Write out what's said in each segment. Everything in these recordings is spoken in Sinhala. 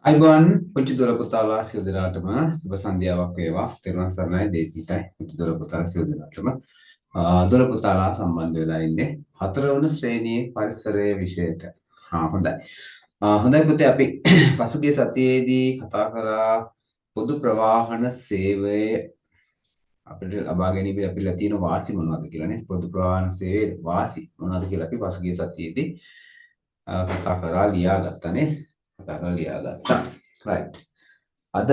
අයිබෝන් පුංචි දොර පුතාලා සියලු දෙනාටම සුබ සන්ධ්‍යාවක් වේවා. තෙරුවන් සරණයි දේතිටයි පුංචි දොර පුතාලා සියලු දෙනාටම දොර පුතාලා සම්බන්ධ වෙලා ඉන්නේ හතරවන ශ්‍රේණියේ පරිසරයේ විෂයට. හොඳයි. හොඳයි පුතේ අපි පසුගිය සතියේදී කතා කරා පොදු ප්‍රවාහන සේවය අපිට ලබා ගැනීමේ අපිට තියෙන වාසි මොනවද කියලානේ. පොදු ප්‍රවාහන සේවයේ වාසි මොනවද කියලා අපි පසුගිය සතියේදී කතා කරලා ලියාගත්තානේ. right. අද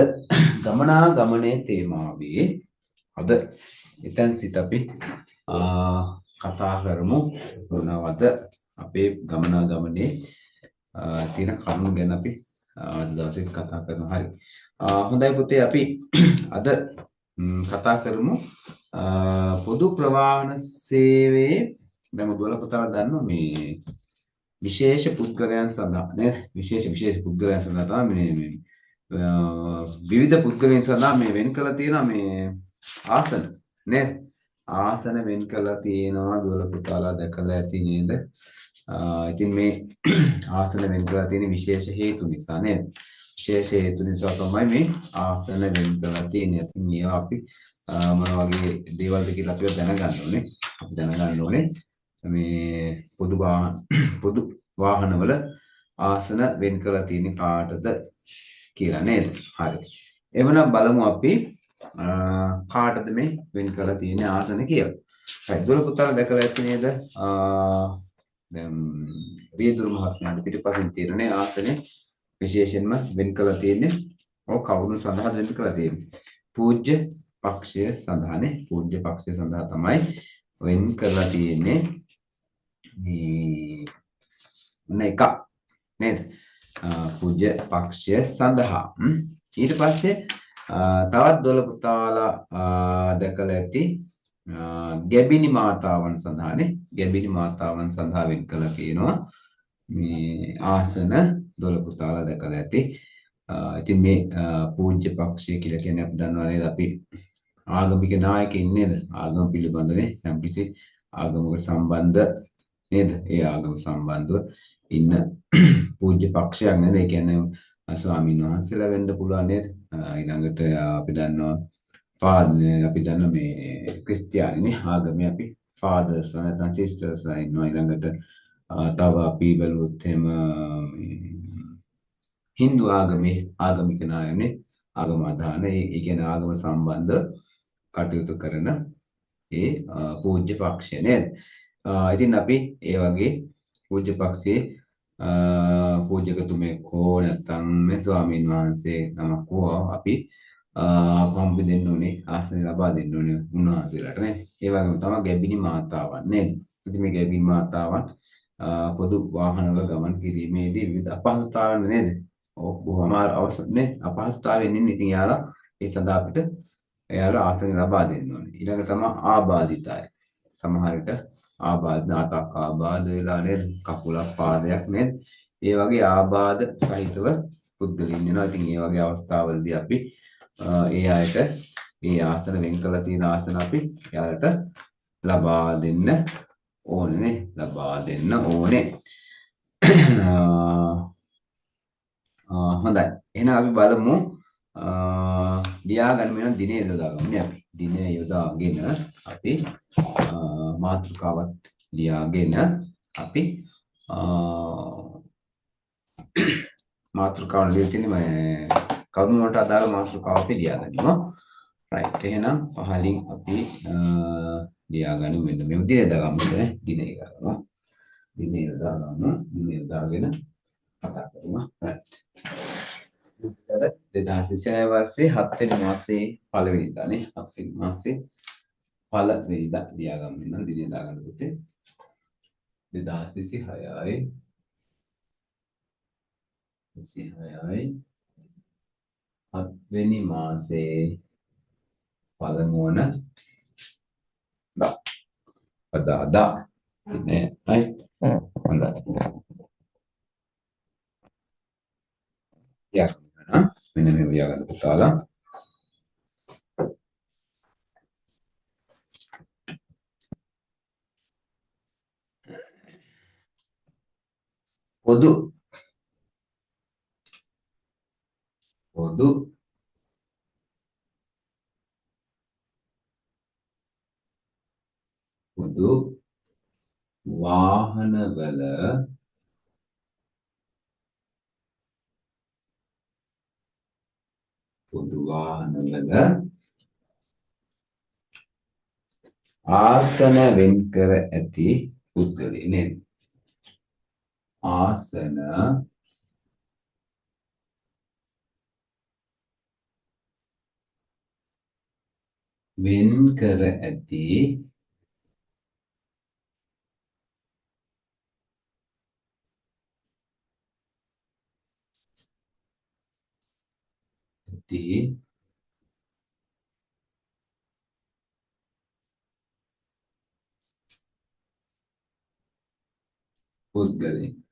ගමනාගමනයේ තේමාවේ අද එතෙන් සිට අපි කතා කරමු මොනවද අපේ ගමනාගමනයේ තියෙන කරුණු ගැන අපි අද දවසේ කතා කරනවා. හරි. හොඳයි පුතේ අපි අද කතා කරමු පොදු ප්‍රවාහන සේවයේ දැන් ඔයාලා පුතාලා දන්නවා මේ විශේෂ පුද්ගලයන් සඳහා නේද? විශේෂ පුද්ගලයන් සඳහා තමයි මේ විවිධ පුද්ගලයන් සඳහා මේ වෙන් කරලා තියෙනවා මේ ආසන නේද? ආසන වෙන් කරලා තියෙනවා දුවල පුතාලා දැකලා ඇති නේද? ඉතින් මේ ආසන වෙන් කරලා තියෙන විශේෂ හේතු නිසා නේද? විශේෂ හේතු නිසා තමයි මේ ආසන වෙන් කරලා තියෙන්නේ. ඉතින් මේවා අපි මොන වගේ දේවල්ද කියලා අපි දැනගන්න ඕනේ. අපි දැනගන්න ඕනේ මේ පොදු වාහනවල ආසන වෙන් කරලා තියෙන කාටද කියලා නේද? හරි. එවනම් බලමු අපි කාටද මේ වෙන් කරලා තියෙන ආසන කියලා. හරි. දුර පුතාලා දැකලා ඇති නේද? දැන් රියදුරු මහත්මයාට පිටිපසින් තියෙනනේ ආසනේ විශේෂයෙන්ම වෙන් කරලා තියෙන්නේ. ඔව් කවුරුන් සඳහාද වෙන් කරලා තියෙන්නේ? පූජ්‍ය පක්ෂය සඳහානේ. පූජ්‍ය පක්ෂය සඳහා තමයි වෙන් කරලා තියෙන්නේ. මේ එක නේද? පූජ්‍ය පක්ෂය සඳහා. ඊට පස්සේ තවත් 12 පුතාලා දැකලා ඇති ගැබිනි මාතාවන් සඳහානේ. ගැබිනි මාතාවන් සඳහා වෙන් කළා තියෙනවා. මේ ආසන 12 පුතාලා දැකලා ඇති. ඉතින් මේ පූජ්‍ය පක්ෂය කියලා කියන්නේ අපි දන්නවා නේද? අපි ආගමික නායකයින් නේද? ආගම පිළිබඳනේ යම්කිසි ආගමකට සම්බන්ධ නේද? ඒ ආගම සම්බන්ධව ඉන්න පූජ්‍ය පක්ෂයක් නේද? ඒ කියන්නේ ස්වාමීන් වහන්සේලා වෙන්න පුළුවන් නේද? ඊළඟට අපි දන්නවා අපි දන්න මේ ක්‍රිස්තියානිනේ ආගමේ අපි ෆාදර්ස් නැත්නම් සිස්ටර්ස් ඉන්නවා. ඊළඟට තව අපි බැලුවොත් එහෙම හින්දු ආගමේ ආගමික නායකනේ ආගම අදහන ඒ කියන්නේ ආගම සම්බන්ධ කටයුතු කරන ඒ පූජ්‍ය පක්ෂය නේද? ඉතින් අපි ඒ වගේ පූජ්‍ය පක්ෂයේ පූජකතුමෙක් හෝ නැත්නම් මේ ස්වාමීන් වහන්සේ නමක් හෝ අපි පම්පි දෙන්න ඕනේ ආසන ලබා දෙන්න ඕනේ උන්වහන්සේලාට නේ. ඒ වගේම තමයි ගැබිනි මාතාවන් නේද? ඉතින් මේ ගැබිනි මාතාවන් පොදු වාහනවල ගමන් කිරීමේදී විවිධ අපහසුතාවයන් නේද? ඔව් බොහොම අවශ්‍යනේ අපහසුතාවයෙන් ඉන්නේ. ඉතින් යාලා ඒ සඳහා අපිට එයාලා ආසන ලබා දෙන්න ඕනේ. ඊළඟ තමයි ආබාධිත අය. සමහර විට ආබාධ නාටක ආබාධ වෙලා නේද? කකුලක් පාදයක් නේද? ඒ වගේ ආබාධ සහිතව පුද්ගලයන් වෙනවා. ඉතින් ඒ වගේ අවස්ථාවලදී අපි ඒ අයට ඒ ආසන වෙන් කරලා තියෙන ආසන අපි එයාලට ලබා දෙන්න ඕනේ නේ. ලබා දෙන්න ඕනේ. හොඳයි. එහෙනම් අපි බලමු ලියා ගන්න වෙන දිනේ යොදාගමු අපි. දිනේ යොදාගෙන අපි මාතෘකාවත් ලියාගෙන අපි මාතෘකාව ලියලා තියෙන්නේ මම කරුණු වලට අදාළ මාතෘකාව අපි ලියා ගනිමු. right. එහෙනම් පහලින් අපි ලියා ගනිමු මෙන්න මේ දිනේ යොදාගමු නේ. දිනේ යොදාගමු. දිනේ යොදාගෙන කතා කරමු. right. 2026 වර්ෂයේ 7 වෙනි මාසයේ පළවෙනිදානේ 7 වෙනි මාසයේ පළවෙනිදා ලියාගන්න නම් දිනේ දාගන්න පුතේ 2026යි 7 වෙනි මාසයේ පළමු වන අදාදා දිනේ right හොඳයි මෙන්න මේ ලියාගන්න පුතාලා පොදු පොදු පොදු වාහනවල පොදු වාහනවල ආසන වෙන් කර ඇති පුද්ගලයා නේද? ආසන වෙන් කර ඇති පුද්ගලයා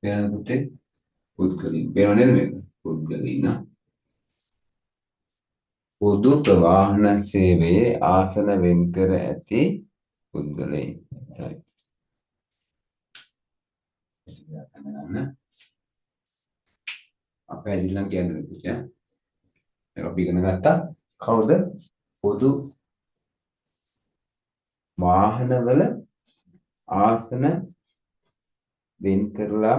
පේනකොට පුද්ගලින් පේනව නේද මේක? පුද්ගලින පොදු ප්‍රවාහන සේවයේ ආසන වෙන් කර ඇති පුද්ගලයන්. right. අපේ ඇදිල්ලන් කියන්නේ පුතේ. ඒක අපි ඉගෙන ගත්තා. කවුද? පොදු වාහනවල ආසන වෙන් කරලා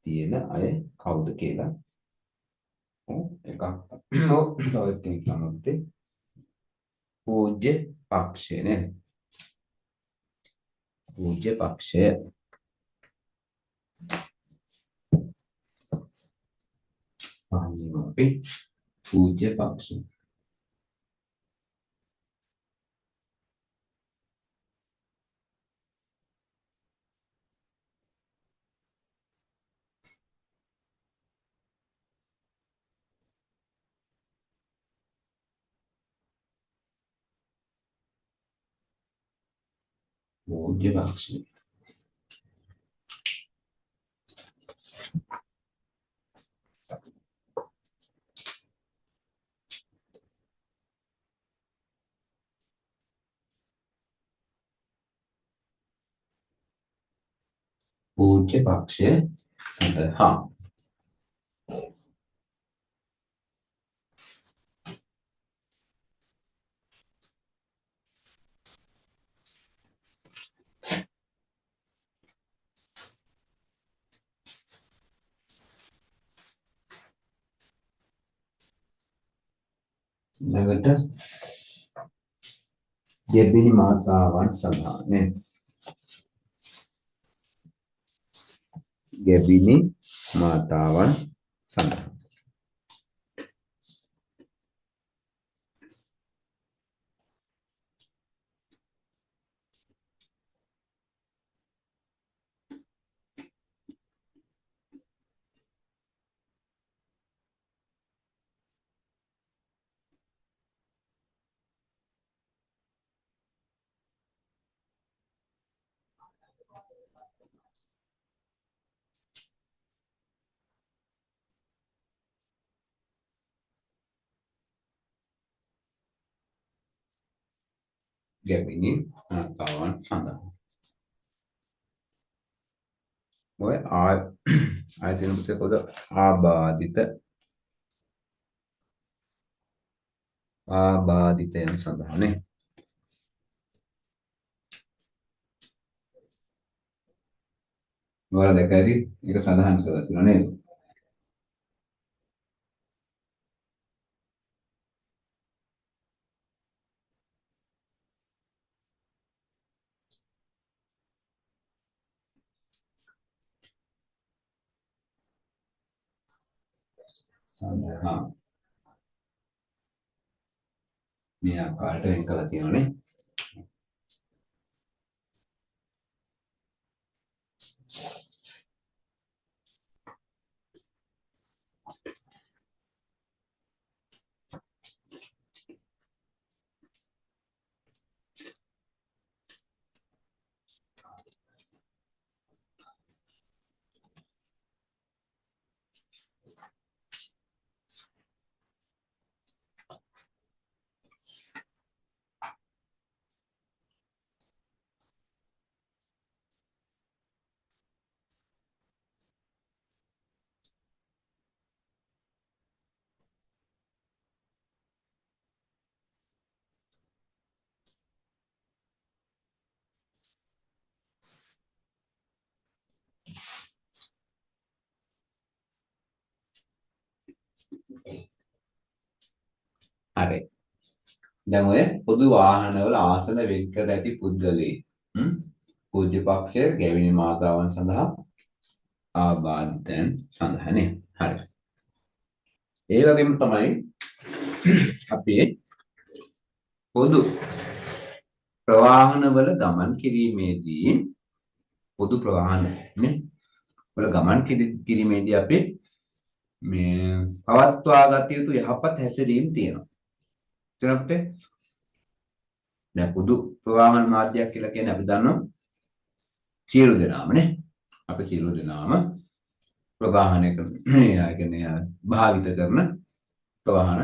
තියෙන අය කවුද කියලා. එකක්. ඔව් තව එකක් තමයි පූජ්‍ය පක්ෂය නේද? පූජ්‍ය පක්ෂය. අපි පූජ්‍ය පක්ෂය. පූජ්‍ය පක්ෂය. පූජ්‍ය පක්ෂය සඳහා ඊළඟට ගැබිනි මාතාවන් සඳහා නේද? ගැබිනි මාතාවන් සඳහා ගැබිනි මාතාවන් සඳහා ඔය ආයතන පුතේ පොද ආබාධිතයන් සඳහා නේ. ඔයාලා දැක ඇති ඒක සඳහන් කරලා තියෙනවා නේද? සඳහා මේ ආකාරයට වෙන් කරලා තියෙනවා නේ. දැන් ඔය පොදු වාහනවල ආසන වෙන් කර ඇති පුද්ගලයෙක් පූජ්‍ය පක්ෂය ගැවිණි මාතාවන් සඳහා ආබාධයන් සඳහානේ. හරි. ඒ වගේම තමයි අපේ පොදු ප්‍රවාහනවල ගමන් කිරීමේදී පොදු ප්‍රවාහන නේ වල ගමන් කිරීමේදී අපි මේ පවත්වා ගත යුතු යහපත් හැසිරීම් තියෙනවා. එතනත් දැන් පොදු ප්‍රවාහන මාධ්‍යයක් කියලා කියන්නේ අපි දන්නවා සියලු දෙනාම නේ. අපි සියලු දෙනාම ප්‍රවාහනය කරන කියන්නේ භාවිත කරන ප්‍රවාහන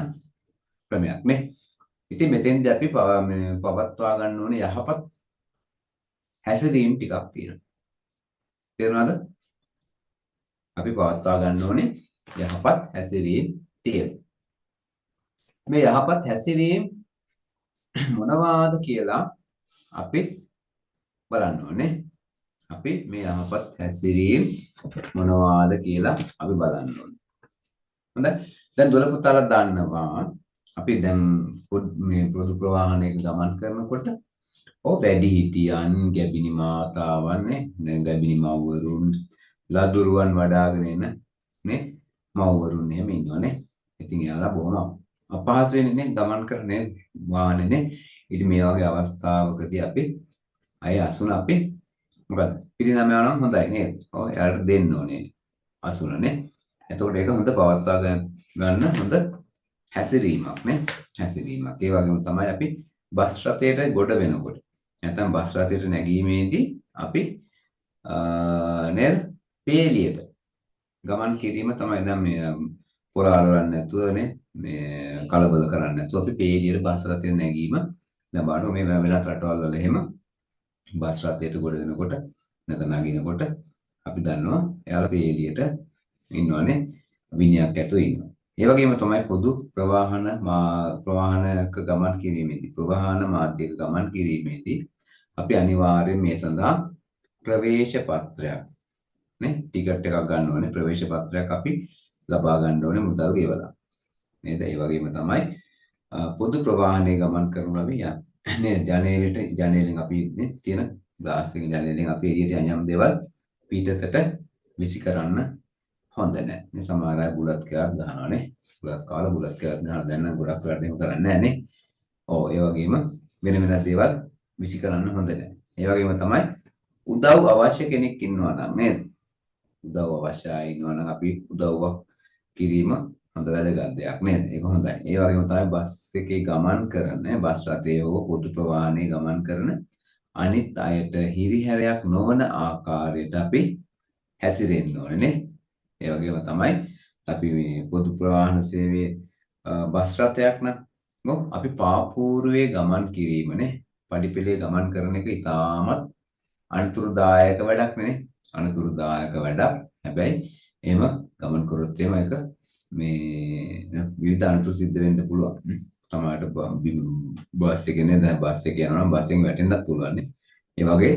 ක්‍රමයක් නේ. ඉතින් මෙතෙන්දී අපි පවත්වා ගන්න ඕනේ යහපත් හැසිරීම් ටිකක් තියෙනවා. තේරුණාද? අපි පවත්වා ගන්න ඕනේ යහපත් හැසිරීම් තියෙනවා. මේ යහපත් හැසිරීම් මොනවාද කියලා අපි බලන්න ඕනේ. අපි මේ යහපත් හැසිරීම් මොනවාද කියලා අපි බලන්න ඕනේ. හොඳයි. දැන් දොළ පුතාලා දන්නවා අපි දැන් මේ පොදු ප්‍රවාහනයක ගමන් කරනකොට වැඩිහිටියන්, ගැබිණි මාතාවන් නේ, ගැබිණි මව්වරුන්, ලදරුවන් වඩාගෙන එන නේ මව්වරුන් එහෙම ඉන්නවනේ. ඉතින් එයාලා බොහොම අපහසුවෙන් නේ ගමන් කරන්නේ වාහනේ නේ. ඉතින් මේ වගේ අවස්ථාවකදී අපි අය අසුන අපි මොකද පිරිනමනවා නම් හොඳයි නේද? ඔව් එයාලට දෙන්න ඕනේ අසුනනේ. එතකොට ඒක හොඳ පවත්වා ගන්න හොඳ හැසිරීමක් නේ. හැසිරීමක්. ඒ වගේම තමයි අපි බස් රථයට ගොඩ වෙනකොට නැත්නම් බස් රථයට නැගීමේදී අපි නේද පේලියට ගමන් කිරීම තමයි දැන් මේ පොරාලවන්න නැතුවනේ මේ කලබල කරන්නේ නැතුව අපි පේලියට බස් රථයට නැගීම දැන් බලන්න මේ වෙනත් රටවල් වල එහෙම බස් රථයට ගොඩ වෙනකොට නැත්නම් නගිනකොට අපි දන්නවා එයාලා පේලියට ඉන්නවනේ විනයක් ඇතුව ඉන්නවා. ඒ වගේම තමයි පොදු ප්‍රවාහනක ගමන් කිරීමේදී ප්‍රවාහන මාධ්‍යයක ගමන් කිරීමේදී අපි අනිවාර්යයෙන් මේ සඳහා ප්‍රවේශ පත්‍රයක් නේ ටිකට් එකක් ගන්න ඕනේ. ප්‍රවේශ පත්‍රයක් අපි ලබා ගන්න ඕනේ මුදල් ගෙවලා. නේද? ඒ වගේම තමයි පොදු ප්‍රවාහනයේ ගමන් කරන අපි නේද ජනේලෙන් අපි තියෙන ග්ලාස් එකේ ජනේලෙන් අපි එළියට යම් දේවල් පිටතට විසි කරන්න හොඳ නැහැ. මේ සමහර අය බුලත් කියලා ගහනවානේ. බුලත් කාලා බුලත් කියලා ගහන දැන් නම් ගොඩක් වෙලාට එහෙම කරන්නේ නැහැ නේ. ඔව් ඒ වගේම වෙන වෙන දේවල් විසි කරන්න හොඳ නැහැ. ඒ වගේම තමයි උදව් අවශ්‍ය කෙනෙක් ඉන්නවා නම් නේද? උදව් අවශ්‍යයි ඉන්නවා නම් අපි උදව්වක් කිරීම හොඳ වැදගත් දෙයක් නේද? ඒක හොඳයි. ඒ වගේම තමයි බස් එකේ ගමන් කරන බස් රථයේ හෝ පොදු ප්‍රවාහනයේ ගමන් කරන අනිත් අයට හිරිහැරයක් නොවන ආකාරයට අපි හැසිරෙන්න ඕනේ නේ. ඒ වගේම තමයි අපි මේ පොදු ප්‍රවාහන සේවයේ බස් රථයක් නම් අපි පාපූර්වයේ ගමන් කිරීමනේ පඩිපෙළේ ගමන් කරන එක ඉතාමත් අනතුරුදායක වැඩක් නේ. අනතුරුදායක වැඩක්. හැබැයි එහෙම ගමන් කරොත් එහෙම ඒක මේ විවිධ අනතුරු සිද්ධ වෙන්න පුළුවන්. සමහරට බස් එකේ නේද බස් එක යනවා නම් බස් එකෙන් වැටෙන්නත් පුළුවන් නේ. ඒ වගේ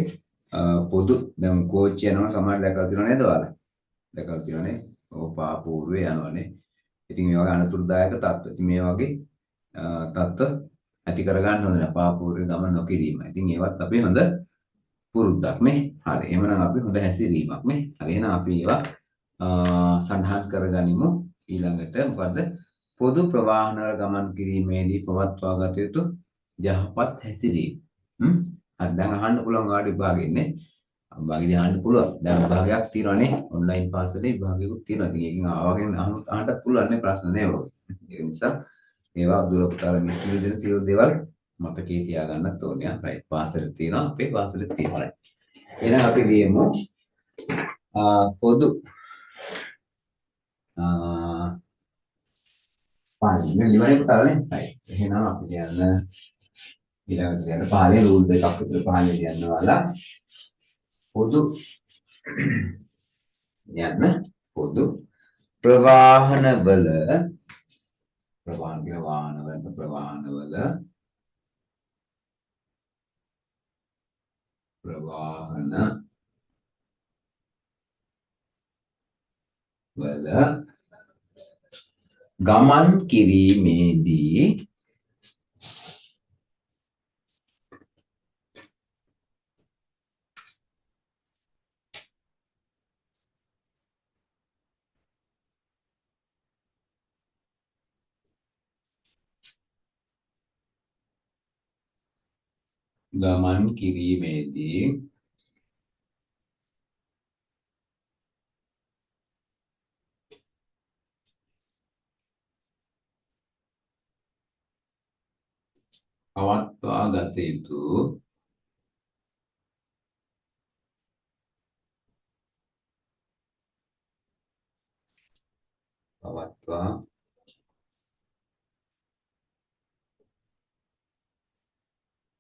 පොදු දැන් කෝච්චි යනවා සමහර දැකලා තියෙනව නේද ඔයාලා? දැකලා තියෙනවනේ. ඔව් පාපූර්වේ යනවනේ. ඉතින් මේ වගේ අනතුරුදායක තත්ත්ව. ඉතින් මේ වගේ තත්ත්ව ඇති කරගන්න හොඳ නැහැ. පාපූර්වේ ගමන් නොකිරීම. ඉතින් ඒවත් අපි හොඳ පුරුද්දක් නේ. හරි. එහෙනම් අපි හොඳ හැසිරීමක් නේ. හරි. එහෙනම් අපි ඒවා සඳහන් කරගනිමු. ඊළඟට මොකද්ද? පොදු ප්‍රවාහන ගමන් කිරීමේදී පවත්වා ගත යුතු යහපත් හැසිරීම. හරි. දැන් අහන්න පුළුවන් ආඩි විභාගෙන්නේ. විභාගෙදී අහන්න පුළුවන්. දැන් විභාගයක් තියෙනවානේ. ඔන්ලයින් පාසලේ විභාගයකුත් තියෙනවා. ඉතින් ඒකෙන් ආවගෙන අහන්නත් පුළුවන් නේ ප්‍රශ්න නේ වගේ. ඒ නිසා ඒවා දුර පුතාලා මේ කිව්ව දෙන සියලු දේවල් මතකේ තියාගන්නත් ඕනේ. රයිට්. පාසලේ තියෙනවා. අපේ පාසලේ තියෙනවා. එහෙනම් අපි ලියමු පොදු පාලි ලිවනේ පුතාලානේ. රයිට්. එහෙනම් අපි කියන්න ඊළඟට යන පාලේ රූල් දෙකක් විතර පාලේ ලියන්නවාලා පොදු යන්න පොදු ප්‍රවාහනවල ගමන් කිරීමේදී ගමන් කිරීමේදී පවත්වා ගත යුතු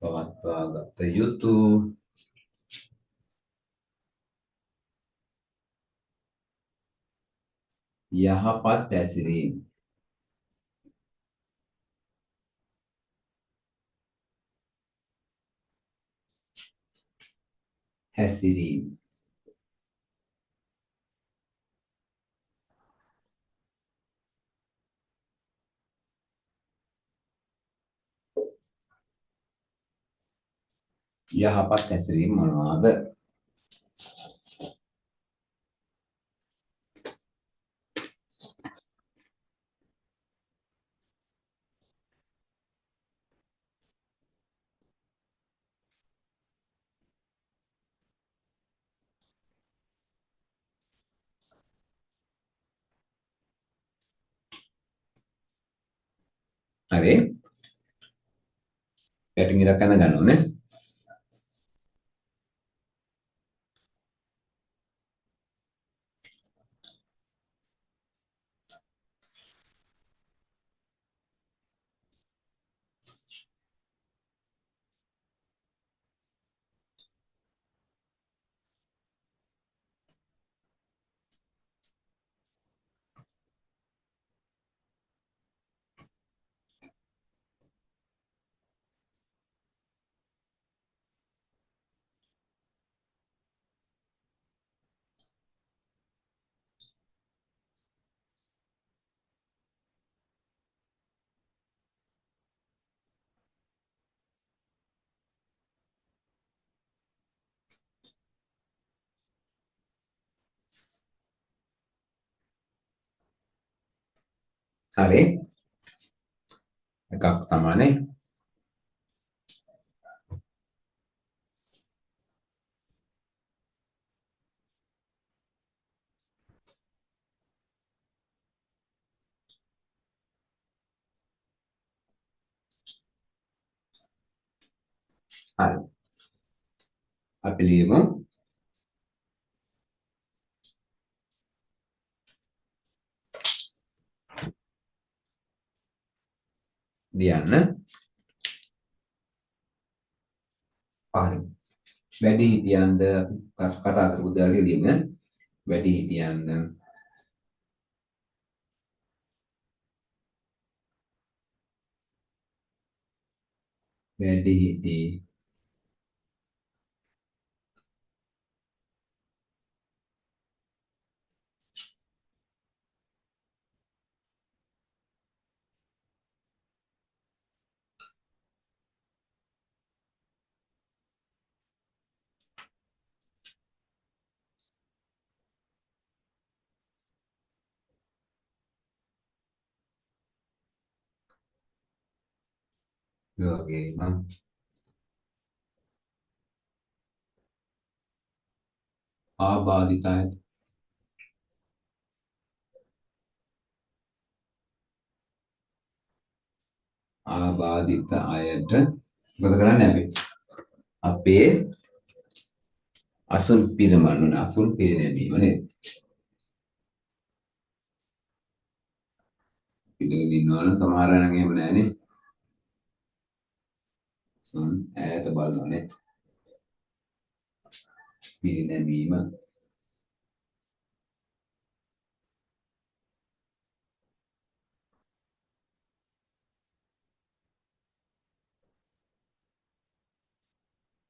පවත්වා ගත යුතු යහපත් හැසිරීම හැසිරීම යහපත් හැසිරීම මොනවාද? හරි. පැටින් ඉරක් ගන්න ඕනේ. හරි. එකක් තමයි. හරි. අපි ලියමු. ලියන්න. හරි. වැඩිහිටියන්ද කතා කරපු දාලා ලියන්න. වැඩිහිටියන්ද වැඩිහිටි වගේම ආබාධිත අයට මොකද කරන්නේ අපි? අපේ අසුන් පිරිනමන්න අසුන් පිරිනැමීම නේද? පිළිගෙන ඉන්නවනම් සමහර අය නම් එහෙම නැහනේ. අසුන් ඈත බලනනේ. පිරිනැමීම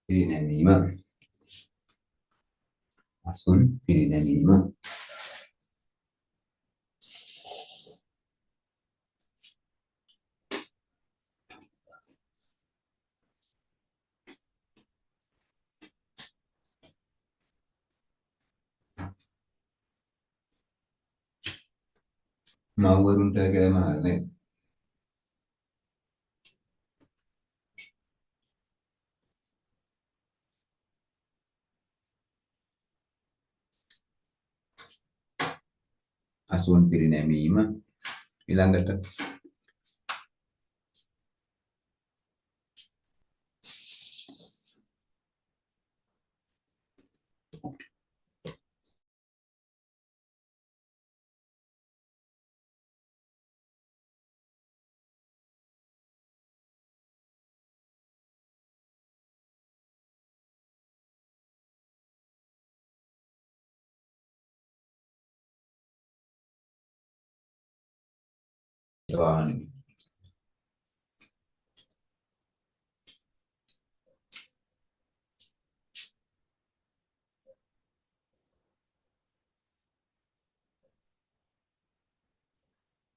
පිරිනැමීම අසුන් පිරිනැමීම මව්වරුන්ට කෑම හරිනේ. අසුන් පිරිනැමීම ඊළඟට වාහන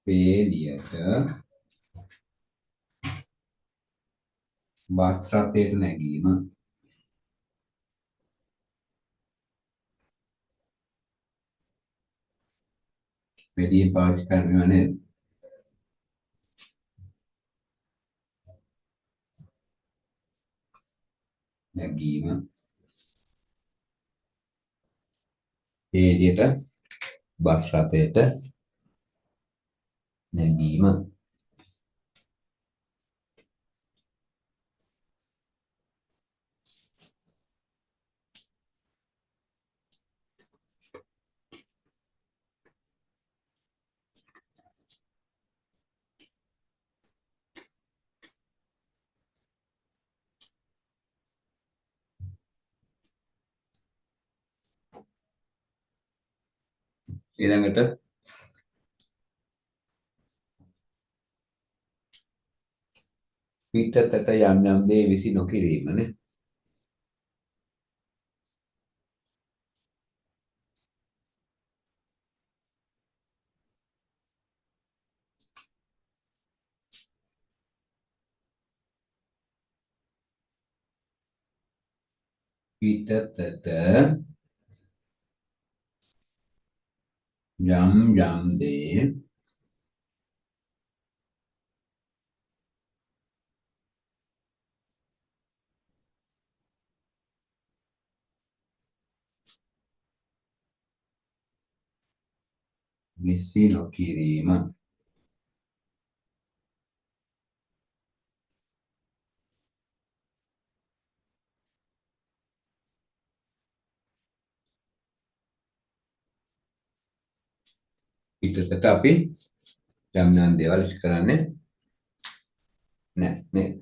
පේලියට බස් රථයට නැගීම වැඩියෙන් පාවිච්චි කරනවා නේද? නැගීම පේලියට බස් රථයට නැගීම ඊළඟට පිටතට යම් යම් දේ විසි නොකිරීමනේ. පිටතට යම් යම් දේ විසි නොකිරීම පිටතට අපි යම් යම් දේවල් විසි කරන්නේ නැහැ නේද?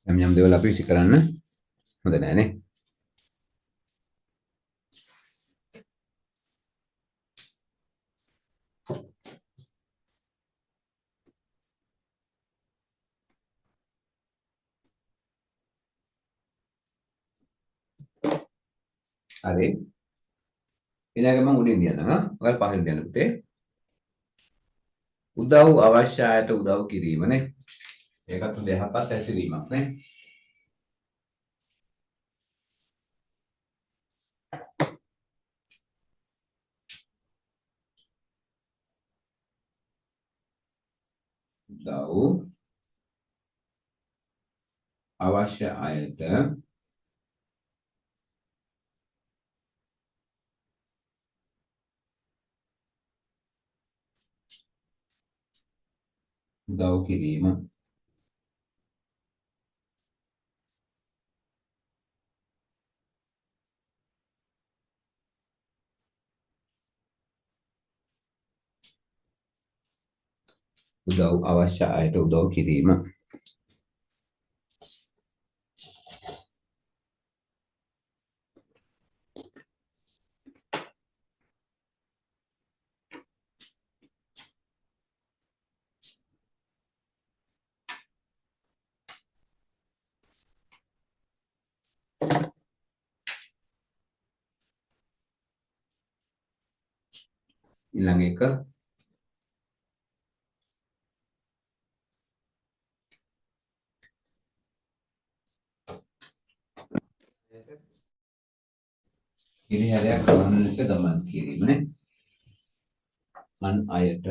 යම් යම් දේවල් අපි විසි කරන්න හොඳ නැහැ නේ. හරි. ඊළඟ මම උඩින් දියන්නම් ආ. ඔයාලා පහළින් දියන්න පුතේ. උදව් අවශ්‍ය අයට උදව් කිරීම නේ. ඒකත් හොඳ යහපත් හැසිරීමක් නේ. උදව් අවශ්‍ය අයට උදව් කිරීම උදව් අවශ්‍ය අයට උදව් කිරීම ඊළඟ එක හිරිහැරයක් නොවන ලෙස ගමන් කිරීමනේ. අන් අයට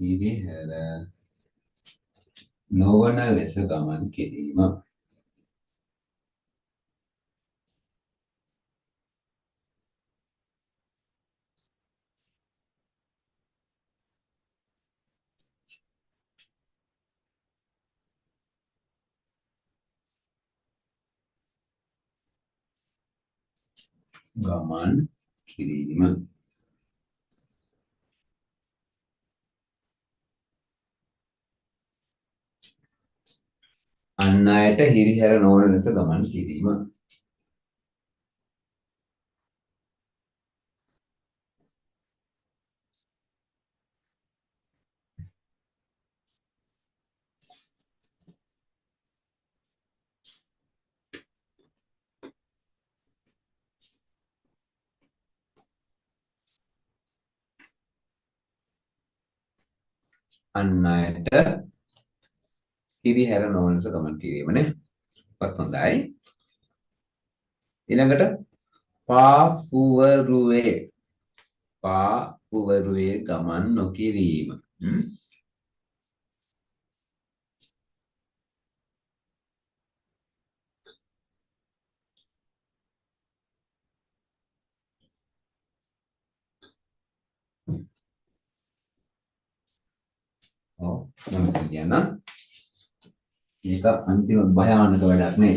හිරිහැර නොවන ලෙස ගමන් කිරීම. ගමන් කිරීම. අන් අයට හිරිහැර නොවන ලෙස ගමන් කිරීම. අන් අයට හිරිහැර නොවන ලෙස ගමන් කිරීමනේ. ඔත් හොඳයි. ඊළඟට පාපුවරුවේ ගමන් නොකිරීම. ඔව් මම කියනවා මේක අන්තිම භයානක වැඩක් නේ.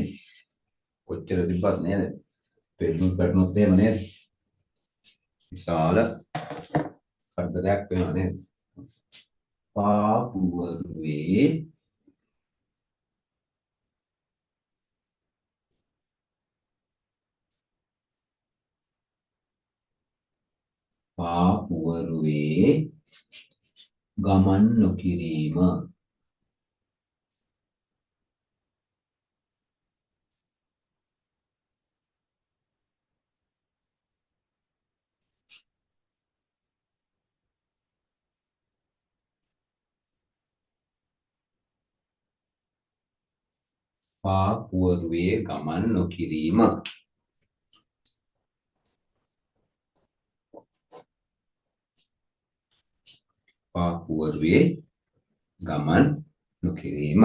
කොච්චර තිබ්බත් නේද? පෙරමුණු පැටනොත් එහෙම නේද? විශාල කරදරයක් වෙනවා නේද? පාපුවරුවේ ගමන් නොකිරීම. පාපුවරුවේ ගමන් නොකිරීම. පාපුවරුවේ ගමන් නොකිරීම.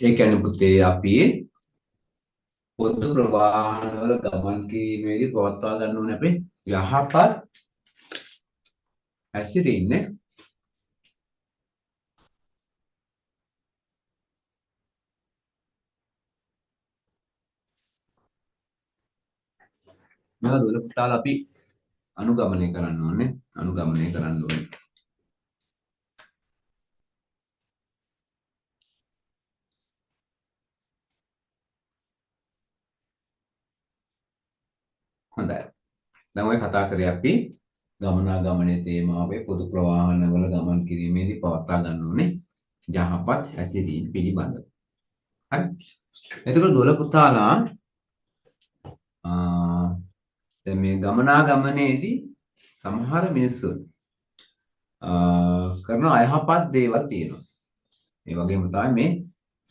ඒ කියන්නේ පුතේ අපි පොදු ප්‍රවාහනවල ගමන් කිරීමේදී පවත්වා ගන්න ඕනේ අපේ යහපත් හැසිරීමනේ. මේවා දුර පුතාලා අපි අනුගමනය කරන්න ඕනේ. හොඳයි. දැන් ඔය කතා කරේ අපි ගමනාගමනයේ තේමාවේ පොදු ප්‍රවාහනවල ගමන් කිරීමේදී පවත්වා ගන්න ඕනේ යහපත් හැසිරීම පිළිබඳව. හරි. එතකොට දුර පුතාලා දැන් මේ ගමනාගමනයේදී සමහර මිනිස්සුන් කරන අයහපත් දේවල් තියෙනවා. ඒ වගේම තමයි මේ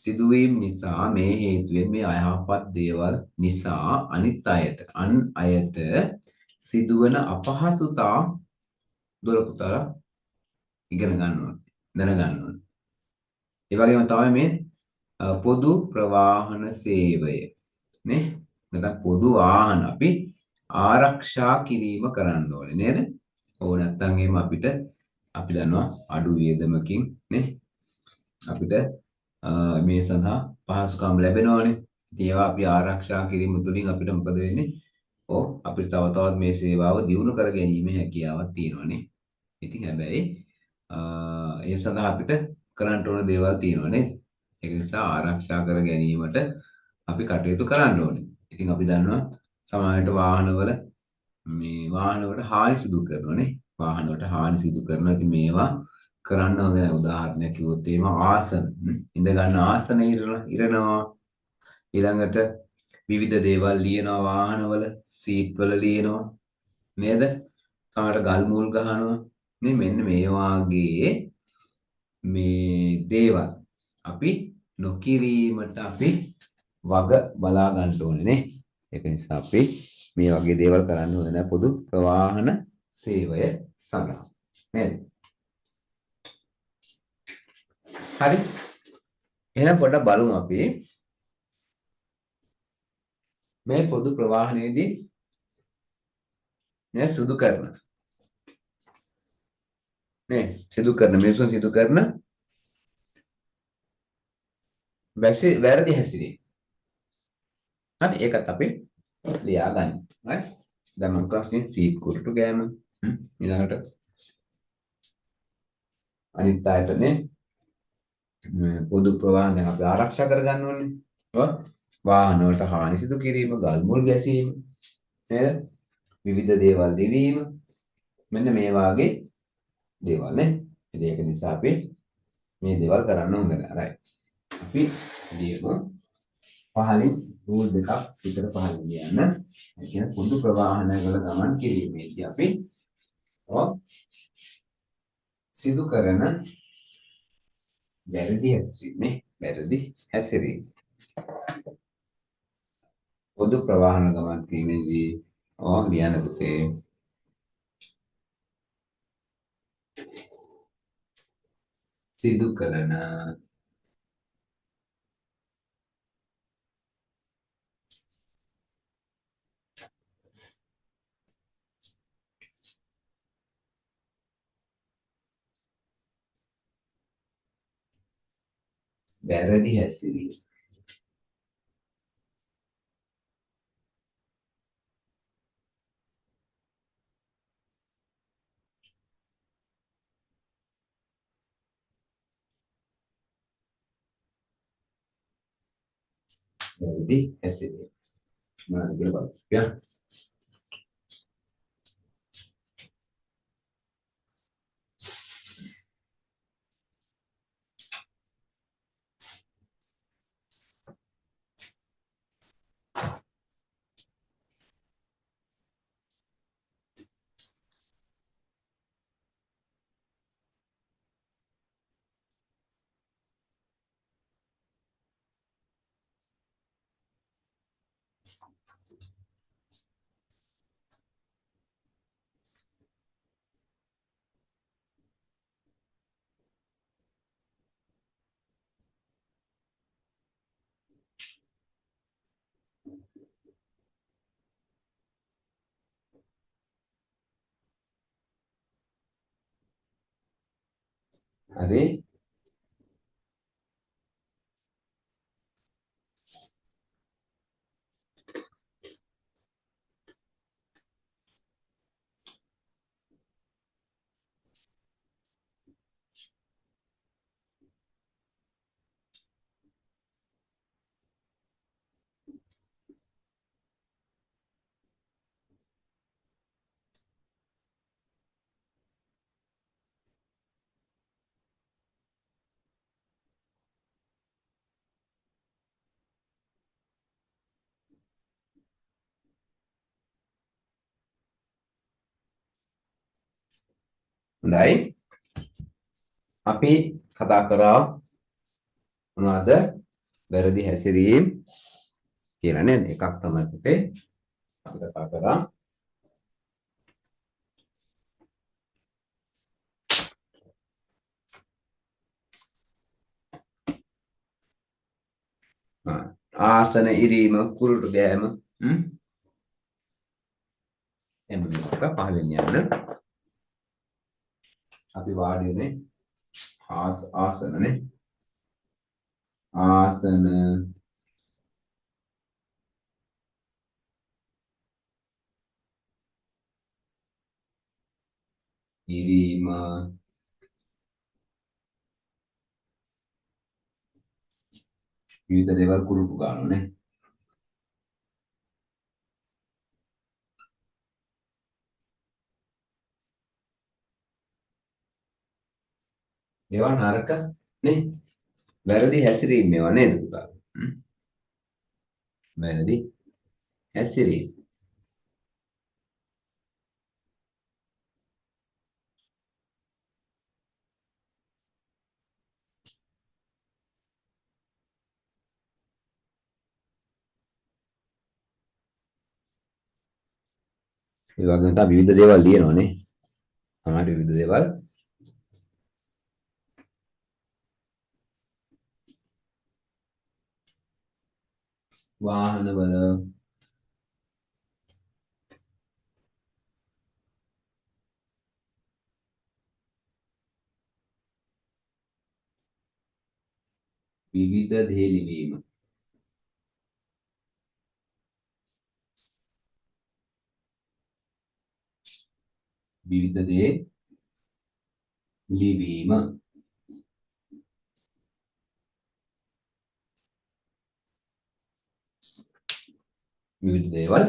සිදුවීම් නිසා මේ හේතුවෙන් මේ අයහපත් දේවල් නිසා අන් අයට සිදුවන අපහසුතා දුර පුතාලා ඉගෙන ගන්න ඕනේ. දැනගන්න ඕනේ. ඒ වගේම තමයි මේ පොදු ප්‍රවාහන සේවය නේ නැත්නම් පොදු වාහන අපි ආරක්ෂා කිරීම කරන්න ඕනේ නේද? ඕක නැත්නම් එහෙම අපි දන්නවා අඩු වියදමකින් නේ අපිට මේ සඳහා පහසුකම් ලැබෙනවානේ. ඉතින් ඒවා අපි ආරක්ෂා කිරීම තුළින් අපිට මොකද වෙන්නේ? අපිට තව තවත් මේ සේවාව දියුණු කර ගැනීමේ හැකියාවක් තියෙනවානේ. ඉතින් හැබැයි ඒ සඳහා අපිට කරන්න ඕන දේවල් තියෙනවා නේද? ඒක නිසා ආරක්ෂා කර ගැනීමට අපි කටයුතු කරන්න ඕනේ. ඉතින් අපි දන්නවා සමහරවිට වාහනවල මේ වාහනවලට හානි සිදු කරනවා නේ. වාහනවලට හානි සිදු කරනවා. ඉතින් මේවා කරන්න හොඳ නැහැ. උදාහරණයක් කිව්වොත් එහෙම ආසන ඉඳ ගන්න ආසන ඉරනවා. ඊළඟට විවිධ දේවල් ලියනවා වාහනවල සීට් වල ලියනවා නේද? සමහරට ගල් මුල් ගහනවා. නේ මෙන්න මේ වාගේ මේ දේවල් අපි නොකිරීමට අපි වග බලා ගන්න ඕනේ නේ. ඒක නිසා අපි මේ වගේ දේවල් කරන්න හොඳ නැහැ පොදු ප්‍රවාහන සේවය සඳහා. නේද? හරි. එහෙනම් පොඩ්ඩක් බලමු අපි මේ පොදු ප්‍රවාහනයේදී නේ සිදු කරන මිනිසුන් සිදු කරන වැරදි හැසිරීම. හරි ඒකත් අපි ලියා ගන්න. හරි. දැන් මම ක්ලාස්යෙන් සීට් කුරුටු ගෑම ඊළඟට අනිත් ආයතනේ පොදු ප්‍රවාහන දැන් අපි ආරක්ෂා කරගන්න ඕනේ. ඔව්. වාහන වලට හානි සිදු කිරීම, ගල් මුල් ගැසීම නේද? විවිධ දේවල් දිවීම මෙන්න මේ වාගේ දේවල් නේ. ඉතින් ඒක නිසා අපි මේ දේවල් කරන්න හොඳ නැහැ. right. අපි ලියමු පහලින් රූල් දෙකක් විතර පහලින් ලියන්න. ඒ කියන්නේ පොදු ප්‍රවාහනවල ගමන් කිරීමේදී අපි ඔව් සිදු කරන වැරදි හැසිරීම නේ. වැරදි හැසිරීම. පොදු ප්‍රවාහන ගමන් කිරීමේදී ඔව් ලියන්න පුතේ. සිදු කරන වැරදි හැසිරීම. වැරදි හැසිරීම. මොනවද කියලා බලමු. යා. හරි. හොඳයි. අපි කතා කරා මොනවද? වැරදි හැසිරීම කියලා නේද? එකක් තමයි පුතේ අපි කතා කරා. ආසන ඉරීම, කුරුටු ගෑම එන්න මේක පහලින් යන්න. අපි වාඩි වෙන්නේ ආසනනේ. ආසන ඉරීම විවිධ දේවල් කුරුටු ගන්නවා නේ. ඒවා නරක නේ. වැරදි හැසිරීම මේවා නේද පුතා? වැරදි හැසිරීම. ඒ වගේම තමයි විවිධ දේවල් ලියනවා නේ. සමහර විවිධ දේවල් වාහනවල විවිධ දේ ලිවීම. විවිධ දේ ලිවීම. විවිධ දේවල්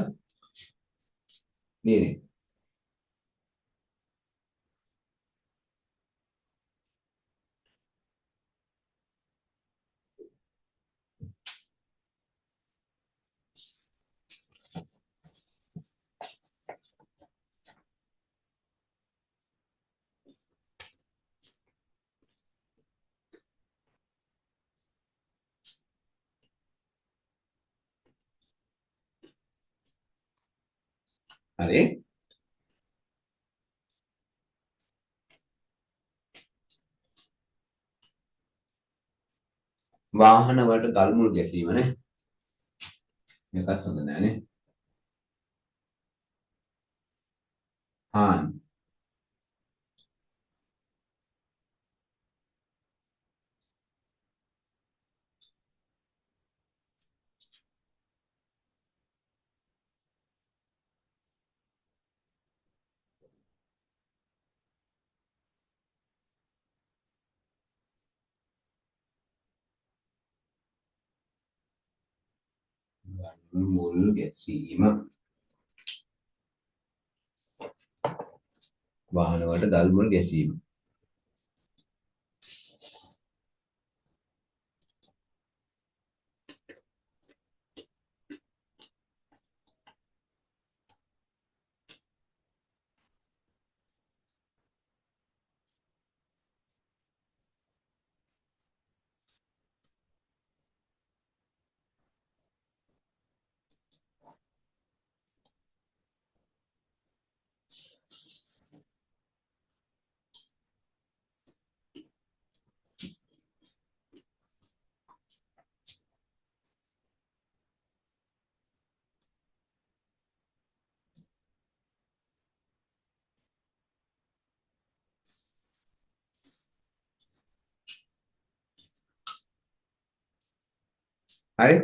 ලියන එක. හරි. වාහන වලට ගල් මුල් ගැසීම නේ. මේකත් හොඳ නෑ නේ. හාන් මුල් ගැසීම. වාහන වලට ගල් මුල් ගැසීම. හරි.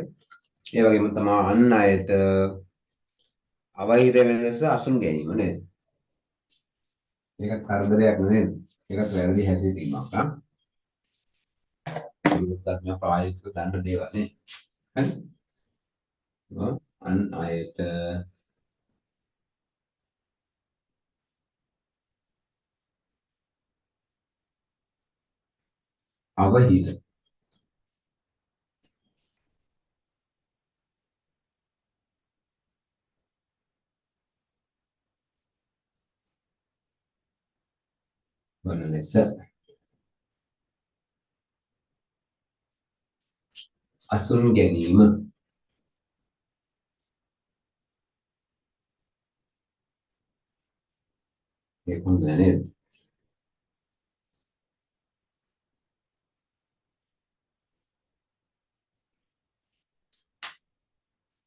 ඒ වගේම තමයි අන් අයට අවහිර වෙන ලෙස අසුන් ගැනීම නේද? ඒකත් කරදරයක් නේද? ඒකත් වැරදි හැසිරීමක් ආ. විරුද්ධත්වය ප්‍රායෝගිකව දන්න දේවල් නේ. හරි. අන් අයට අවහිර වන ලෙස අසුන් ගැනීම. ඒක හොඳ නේද?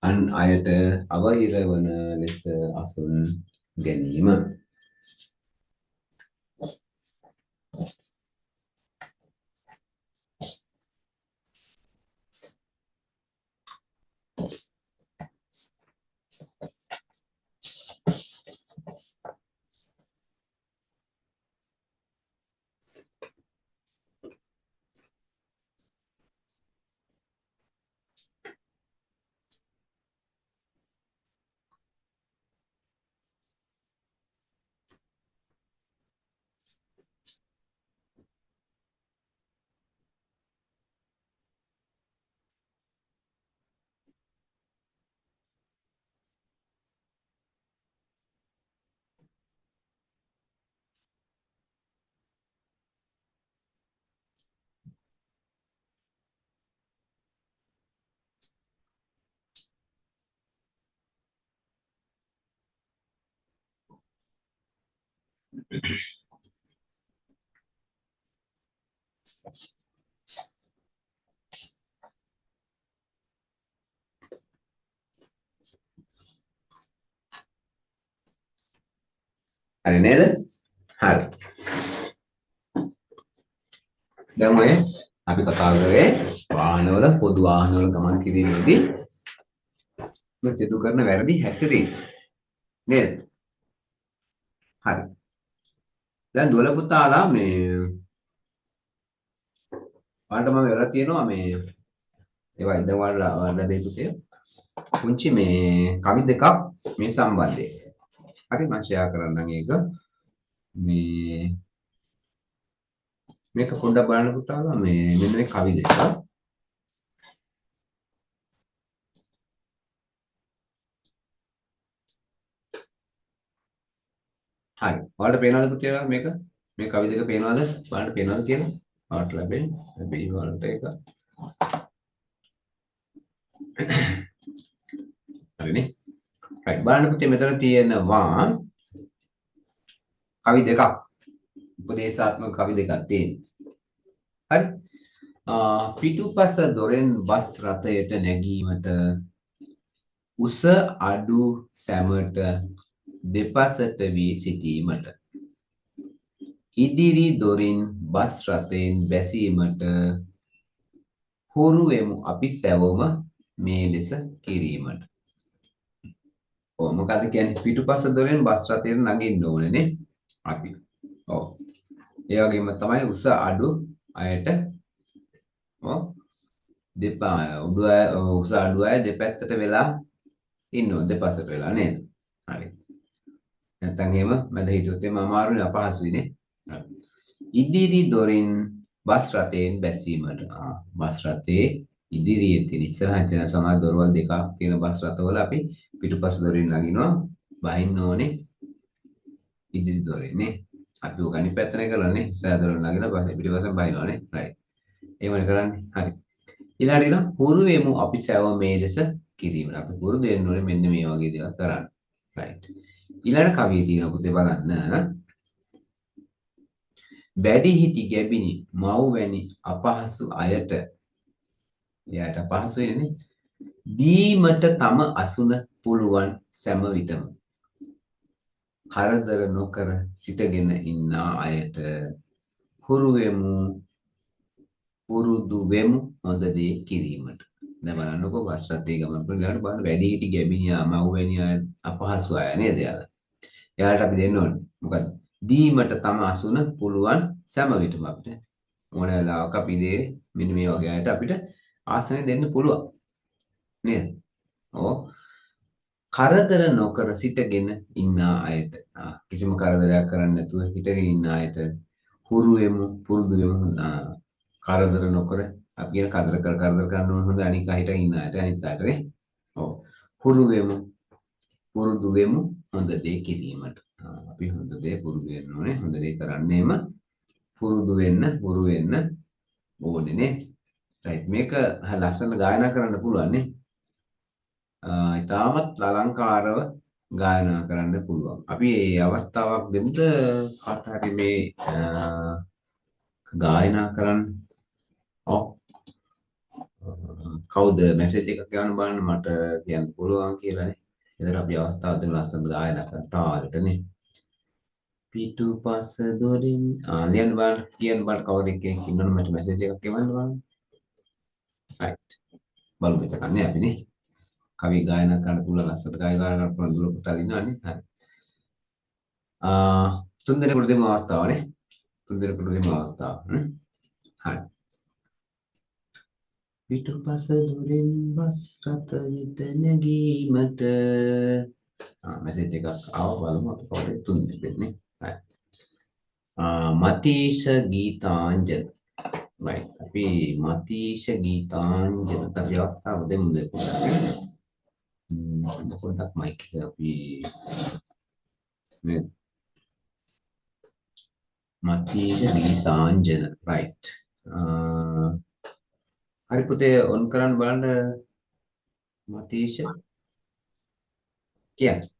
අන් අයට අවහිර වන ලෙස අසුන් ගැනීම. හරි නේද? හරි. දැන් ඔය අපි කතා කරේ වාහනවල පොදු වාහනවල ගමන් කිරීමේදී මේ සිදු කරන වැරදි හැසිරීම නේද? හරි. දැන් දුවල පුතාලා මේ ඔයාලට මම වෙලා තියෙනවා මේ ඒවා ඉදන් වල දෙපු පුංචි මේ කවි දෙකක් මේ සම්බන්ධයෙන්. හරි මම ෂෙයා කරන්නම් ඒක. මේ මේක පොඩ්ඩක් බලන්න පුතාලා මේ මෙන්න මේ කවි දෙක. හරි. ඔයාලට පේනවද පුතේ මේක? මේ කවි දෙක පේනවද? බලන්න පේනවද කියලා? ඔයාලට ලැබෙයි වලට ඒක. හරිනේ. right බලන්න පුතේ මෙතන තියෙනවා කවි දෙකක්. උපදේශාත්මක කවි දෙකක් තියෙනවා. හරි. පිටුපස දොරෙන් බස් රථයට නැගීමට උස අඩු සැමට දෙපසට වී සිටීමට ඉදිරි දොරින් බස් රථයෙන් බැසීමට හුරු වෙමු අපි සැවොම මේ ලෙස කිරීමට. ඔව් මොකද කියන්නේ පිටුපස දොරෙන් බස් රථයට නගින්න ඕනේ නේ අපි. ඔව්. ඒ වගේම තමයි උස අඩු අයට ඔව් උස අඩු අය දෙපැත්තට වෙලා ඉන්නවා දෙපසට වෙලා නේද? හරි. නැත්තම් එහෙම මැද හිටියොත් එම අමාරුනේ අපහසුයිනේ. හරි. ඉදිරි දොරින් බස් රථයෙන් බැසීමට. බස් රථයේ ඉදිරියේ තියෙන ඉස්සරහින් තියෙන සමහර දොරවල් දෙකක් තියෙන බස් රථවල අපි පිටුපස දොරින් නගිනවා බහින්න ඕනේ ඉදිරි දොරෙන් නේ. අපි උග අනිත් පැත්තනේ කරන්නේ ඉස්සරහ දොරෙන් නගිනවා පස්සේ පිටුපසෙන් බහිනවා නේ. රයිට්. එහෙමනේ කරන්නේ. හරි. ඊළඟට පුරු වෙමු අපි සැව මේ ලෙස කිරීමට. අපි පුරුදු වෙන්න ඕනේ මෙන්න මේ වගේ දේවල් කරන්න. රයිට්. ඊළඟ කවියේ තියෙන පුතේ බලන්න. වැඩි හිටි ගැබිනි මව් වැනි අපහසු අයට එයාට අපහසු වෙන්නේ දීමට තම අසුන පුළුවන් සෑම විටම කරදර නොකර සිටගෙන ඉන්න අයට හුරු වෙමු පුරුදු වෙමු හොඳ දේ කිරීමට. දැන් බලන්නකෝ බස් රථයේ ගමන් කරන ගාන බලන්න වැඩි හිටි ගැබිනියා මව් වැනි අය අපහසු අය නේද යාලා. එයාලට අපි දෙන්න ඕනේ. මොකද දීමට තම අසුන පුළුවන් සෑම විටම අපිට ඕන වෙලාවක අපි දේ මෙන්න මේ වගේ අයට අපිට ආසනෙ දෙන්න පුළුවන් නේද? ඔව්. කරදර නොකර සිටගෙන ඉන්න අයට කිසිම කරදරයක් කරන්නේ නැතුව හිටගෙන ඉන්න අයට හුරු වෙමු පුරුදු වෙමු කරදර නොකර අපි කියන කරදර කරන්න ඕන හොඳ අනික හිටගෙන ඉන්න අයට අනිත් අයට නේ. ඔව්. හුරු වෙමු පුරුදු වෙමු හොඳ දේ කිරීමට. අපි හොඳ දේ පුරුදු වෙන්න ඕනේ. හොඳ දේ කරන්නේම පුරුදු වෙන්න ඕනේ නේ. රයිට් මේක ලස්සන ගායනා කරන්න පුළුවන් නේ. ඉතාමත් අලංකාරව ගායනා කරන්න පුළුවන්. අපි මේ අවස්ථාවක් දෙමුද කාට හරි මේ ගායනා කරන්න. ඔව්. කවුද මැසේජ් එකක් ගන්න බලන්න මට කියන්න පුළුවන් කියලා නේ. එතන අපි අවස්ථාවක් දෙන ලස්සන ගායනා කරන තාලෙට නේ. පිටුපස දොරින් ලියන්න බලන්න කියන්න බලන්න කවුද කෙනෙක් ඉන්නවද මට මැසේජ් එකක් එවන්න බලන්න. රයිට්. බලමු එතකන්නේ අපි නේ. කවි ගායනා කරන්න පුළුවන් ලස්සනට ගායනා කරන්න පුළුවන් දුර පුතාලා ඉන්නවනේ. හරි. තුන් දෙනෙකුට දෙමු අවස්ථාවනේ. තුන් දෙනෙකුට දෙමු අවස්ථාව. හරි. පිටුපස දොරින් බස් රථයට නැගීමට මැසේජ් එකක් ආව බලමු අපි කවුද තුන් දෙනෙක් නේ. හරි. මතීෂ ගීතාංජන. right. අපි මතීෂ ගීතාංජනට අපි අවස්ථාව දෙමු පොඩ්ඩක් මයික් එක අපි මතීෂ ගීතාංජන right. හරි පුතේ ඔන් කරන්න බලන්න මතීෂ කියන්නේ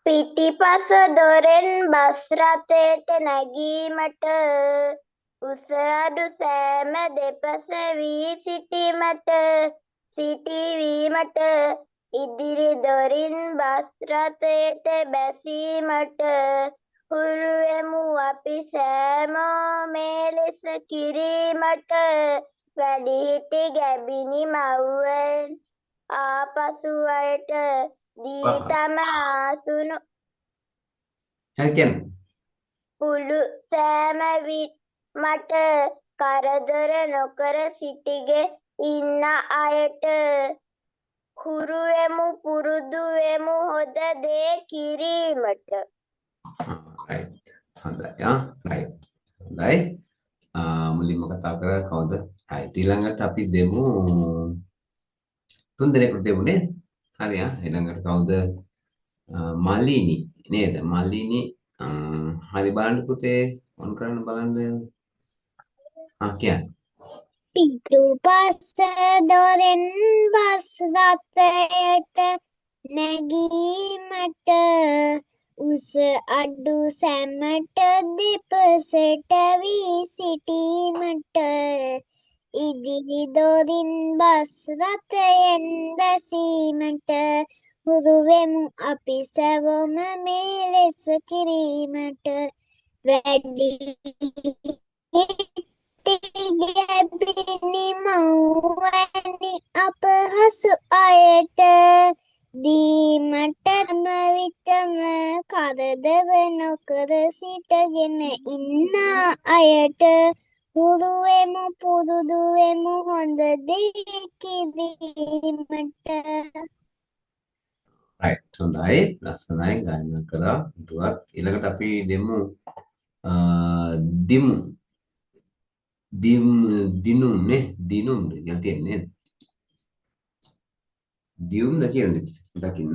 පිටිපස දොරෙන් බස් රථයට නැගීමට උස අඩු සෑම දෙපස වී සිටීමට ඉදිරි දොරින් බස් රථයට බැසීමට හුරුවෙමු අපි සෑමෝ මේ ලෙස කිරීමට වැඩිහිටි ගැබිනි මව්වන් ආපසු අයට දී තම ආසුණු හරි කියන්න. පුළු සෑම විට මට කරදර නොකර සිටිගේ ඉන්න අයට හුරුවෙමු පුරුදු වෙමු හොඳ දේ කිරීමට. right. හොඳයි. right. හොඳයි. මුලින්ම කතා කරා කවුද? right. ඊළඟට අපි දෙමු තුන් දෙනෙකුට දෙමු නේද? හරි ඊළඟට කවුද? මලිනි නේද? මලිනි හරි බලන්න පුතේ ඔන් කරන්න බලන්න. කියන්න. පිටුපස දොරෙන් බස් රථයට නැගීමට උස අඩු සැමට දෙපසට වී සිටීමට ඉදිරි දොරින් බස් රථයෙන් බැසීමට හුරුවෙමු අපි සැවොම මේ ලෙස කිරීමට වැඩි ගැබිනි මව්වැනි අපහසු අයට දීමට තම විටම කරදර නොකර සිටගෙන ඉන්න අයට හුරුවෙමු පුරුදු වෙමු හොඳ දේ කිරීමට. right. හොඳයි. ලස්සනයි ගායනා කළා. දුවත් ඊළඟට අපි දෙමු දිමු දිනුම් නේ දිනුම් කියලා තියෙන්නේ දියුම් ද කියන්නේ දකින්න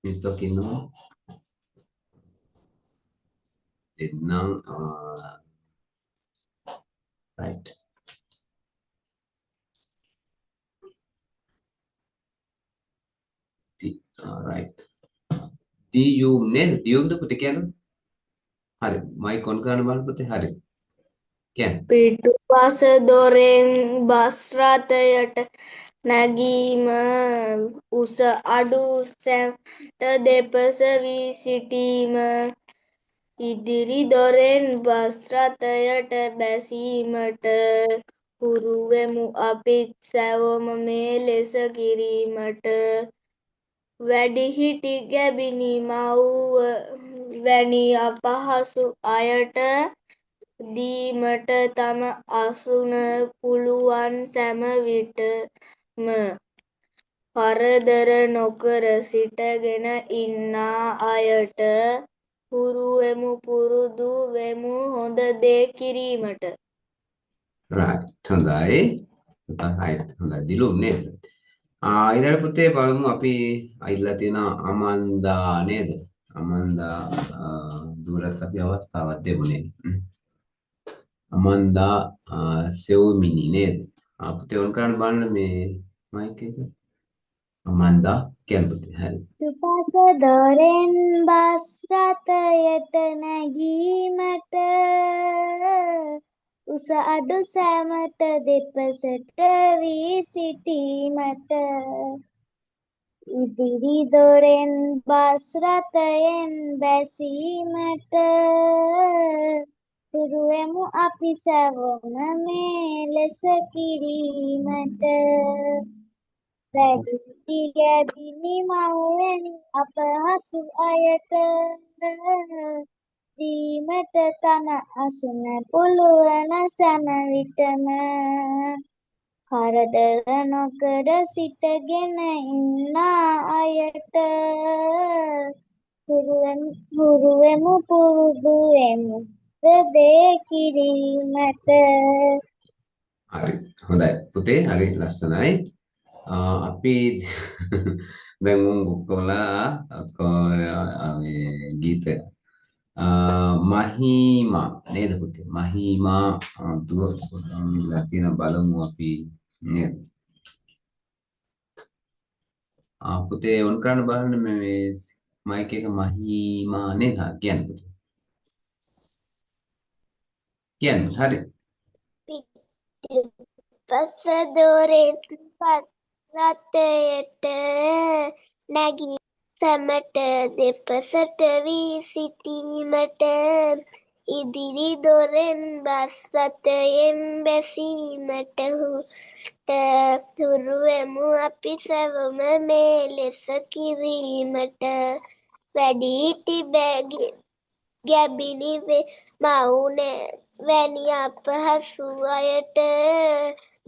මේ දකින්නවා දෙන්නම් right right දියුම් නේ දියුම් ද පුතේ කියන්නේ හරි මයික් ඔන් කරන්න බලන්න පුතේ හරි කියන්නේ පිටුපස දොරෙන් බස් රථයට නැගීම උස අඩු සැමට දෙපස වී සිටීම ඉදිරි දොරෙන් බස් රථයට බැසීමට හුරුවෙමු අපිත් සැවොම මේ ලෙස කිරීමට වැඩිහිටි ගැබිනි මව්ව වැනි අපහසු අයට දීමට තම අසුන පුළුවන් සැම විටම කරදර නොකර සිටගෙන ඉන්නා අයට හුරුවෙමු පුරුදු වෙමු හොඳ දේ කිරීමට. right හොඳයි right හොඳයි දිලුම් නේද ඊළඟ පුතේ බලමු අපි අයිලා තියෙන අමන්දා නේද අමන්දා දුරත් අපි අවස්ථාවක් දෙමු නේද අමන්දා සෙව්මිනි නේද පුතේ ඔන් කරන්න බලන්න මේ මයික් එක අමන්දා කියන්න පුතේ හරි පිටුපස දොරෙන් බස් රථයට නැගීමට උස අඩු සැමට දෙපසට වී සිටීමට ඉදිරි දොරෙන් බස් රථයෙන් බැසීමට හුරුවෙමු අපි සැවොම මේ ලෙස කිරීමට වැඩිහිටි ගැබිනි මව්වැනි අපහසු අයට දීමට තම අසුන පුළුවන සැම විටම කරදර නොකර සිටගෙන ඉන්න අයට හුරුවෙමු පුරුදු වෙමු දේ කිරීමට. හරි හොඳයි පුතේ හරි ලස්සනයි අපි දැන් කොලා ගීත මහීමා නේද පුතේ මහීමා දුව ලතින බලමු අපි නේද පුතේ ඔන් කරන්න බලන්න මේ මයික් එක මහීමානේ කියන්න පුතේ. කියන්න හරි. පිටුපස දොරෙන් පත්රතයට නැගී සැමට දෙපසට වී සිටීමට ඉදිරි දොරෙන් බස් රථයෙන් බැසීමට තුරුවෙමු අපි සැවොම මේ ලෙස කිරීමට වැඩිහිටි ගැබිණි මවුන වැනි අපහසු අයට